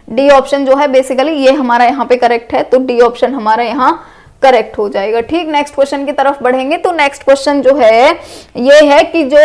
डी ऑप्शन जो है बेसिकली ये हमारा यहाँ पे करेक्ट है, तो डी ऑप्शन हमारा यहाँ करेक्ट हो जाएगा। ठीक, नेक्स्ट क्वेश्चन की तरफ बढ़ेंगे, तो नेक्स्ट क्वेश्चन जो है ये है कि जो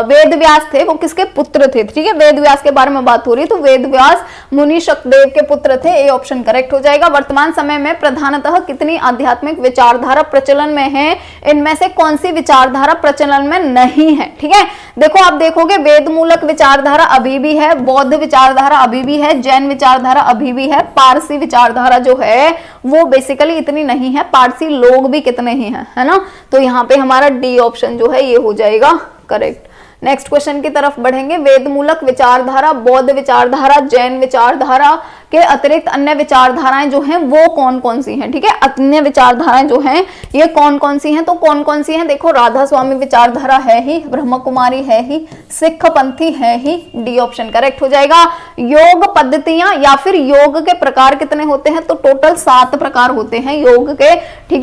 वेद व्यास थे वो किसके पुत्र थे? ठीक है, वेद व्यास के बारे में बात हो रही है, तो वेद व्यास मुनि शकदेव के पुत्र थे, ए ऑप्शन करेक्ट हो जाएगा। वर्तमान समय में प्रधानतः कितनी आध्यात्मिक विचारधारा प्रचलन में है? इनमें से कौन सी विचारधारा प्रचलन में नहीं है? ठीक है, देखो आप देखोगे वेद मूलक विचारधारा अभी भी है, बौद्ध विचारधारा अभी भी है, जैन विचारधारा अभी भी है, पारसी विचारधारा जो है वो बेसिकली इतनी नहीं है, पारसी लोग भी कितने ही हैं, है ना, तो यहाँ पे हमारा डी ऑप्शन जो है ये हो जाएगा करेक्ट। नेक्स्ट क्वेश्चन की तरफ बढ़ेंगे। वेद मूलक विचारधारा, बौद्ध विचारधारा, जैन विचारधारा के अतिरिक्त अन्य विचारधाराएं जो हैं वो कौन कौन सी हैं? ठीक है, अन्य विचारधाराएं जो हैं ये कौन कौन सी हैं? तो कौन कौन सी हैं? देखो, राधा स्वामी विचारधारा है ही, ब्रह्म कुमारी है ही, सिख पंथी है ही, डी ऑप्शन करेक्ट हो जाएगा। योग पद्धतियां या फिर योग के प्रकार कितने होते हैं? तो टोटल 7 प्रकार होते हैं योग के। ठीक है,